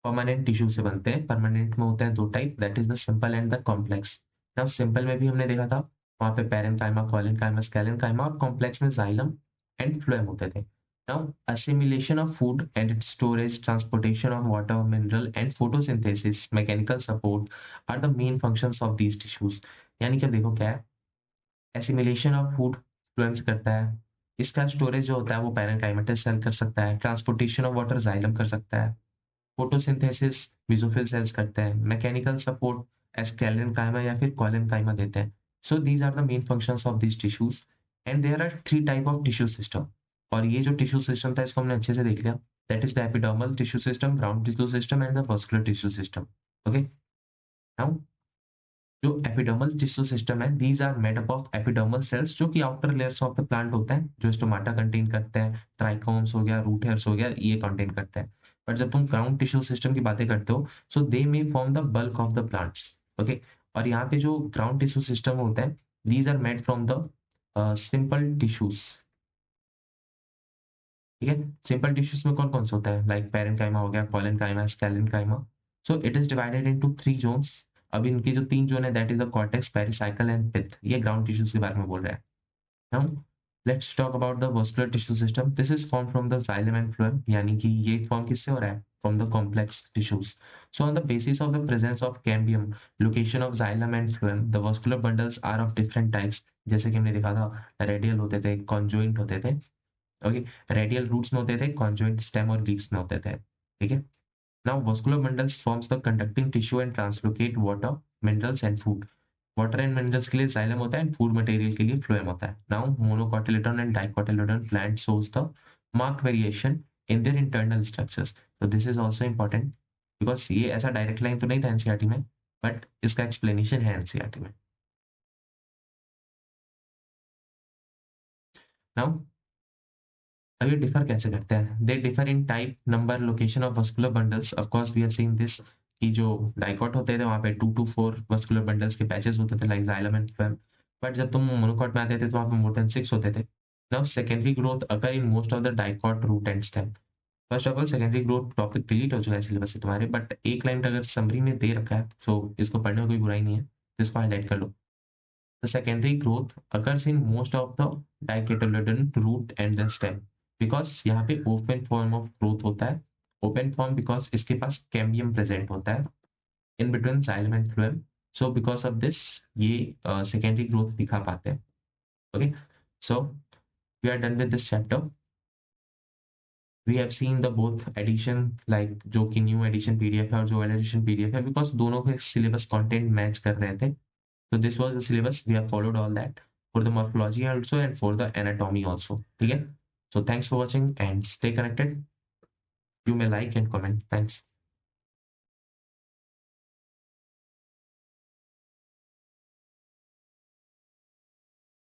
permanent tissue से बनते हैं। Permanent में होते हैं दो type, that is the simple and the complex. Now simple में भी हमने देखा था, वहां पे पैरेन्काइमा, कोलेनकाइमा, स्केलेनकाइमा, और कॉम्प्लेक्स में जाइलम एंड फ्लोएम होते थे। Now assimilation of food and its storage, transportation of water, mineral and photosynthesis, mechanical support are the main functions of these tissues. यानी कि अब देखो क्या है, एसिमिलेशन ऑफ फूड फ्लोएम से करता है, इसका स्टोरेज जो होता है वो पैरेन्काइमेटस सेल कर सकता है, ट्रांसपोर्टेशन ऑफ वाटर जाइलम कर सकता है, फोटोसिंथेसिस मेसोफिल सेल्स करते हैं, मैकेनिकल सपोर्ट एस्केलेनकाइमा या फिर कोलेनकाइमा देते हैं। So these are the main functions of this tissues, and there are 3 type of tissue system. और ये जो टिश्यू सिस्टम था इसको हमने अच्छे से देख लिया, that is the epidermal tissue system, ground tissue system and the vascular tissue system. Okay, now जो एपिडर्मल टिश्यू सिस्टम है, these are made up of epidermal cells, जो कि outer layers of the plant होते हैं, जो stomata contain करते हैं, trichomes हो गया, रूट हेयर्स हो गया, ये कंटेन करते हैं। बट जब तुम ग्राउंड टिश्यू सिस्टम की बातें करते हो, so they may form the bulk of the plants. Okay, और यहाँ पे जो ग्राउंड टिश्यू सिस्टम होते हैं, these are made from the simple tissues. ठीक है, सिंपल टिश्यूज में कौन कौन से होता है, लाइक पैरेन्काइमा हो गया, collenchyma, sclerenchyma. So it is divided into 3 zones. अब इनके जो 3 जोन है, that is the cortex, pericycle and pith. ये ग्राउंड टिश्यूज के बारे में बोल रहा है। Now let's talk about the vascular tissue system. This is form from the xylem and phloem, यानी कि ये फॉर्म किससे हो रहा है, from the complex tissues. So on the basis of the presence of cambium, location of xylem and phloem, the vascular bundles are of different types. जैसे कि हमने देखा था, रेडियल होते थे, कॉन्जॉइंट होते थे। ओके, रेडियल रूट्स में होते थे, कॉन्जॉइंट स्टेम और लीव्स में होते थे। ठीक है, now vascular bundles forms the conducting tissue and translocate water, minerals and food. Water and minerals के लिए जाइलम होता है एंड फूड मटेरियल के लिए फ्लोएम होता है। Now monocotyledon and dicotyledon plant shows the marked variation in their internal structures. So this is also important because ये ऐसा डायरेक्ट लाइन तो नहीं था एनसीईआरटी में, बट इसका एक्सप्लेनेशन है एनसीईआरटी में। नाउ अब ये डिफर कैसे करते हैं, they differ in type, number, location of vascular bundles. Of course we have seen this कि जो डाइकॉट होते थे वहां पे 2 to 4 वस्कुलर बंडल्स के पैचेस होते थे, like xylem and phloem. But जब तुम मोनोकॉट में आते थे तो वहां पे मोर देन 6 होते थे। Now secondary growth occur in most of the dicot root and stem. First of all secondary growth topic delete हो चुका है सिलेबस से तुम्हारे, बट एक लाइन अगर समरी में दे रखा है, सो इसको पढ़ने में कोई बुराई नहीं है, इसको हाईलाइट कर लो। The secondary growth occurs in most of the dicotyledon root and the stem. Because यहाँ पे open form of growth होता है. Open form because इसके पास cambium present होता है in between xylem and phloem. So because of this ये secondary growth दिखा पाते हैं. Okay, so we are done with this chapter. We have seen the both edition, like जो कि new edition PDF है और जो old edition PDF है, because दोनों के syllabus content match कर रहे थे. So this was the syllabus. We have followed all that for the morphology also and for the anatomy also. ठीक है? So thanks for watching and stay connected. You may like and comment. Thanks.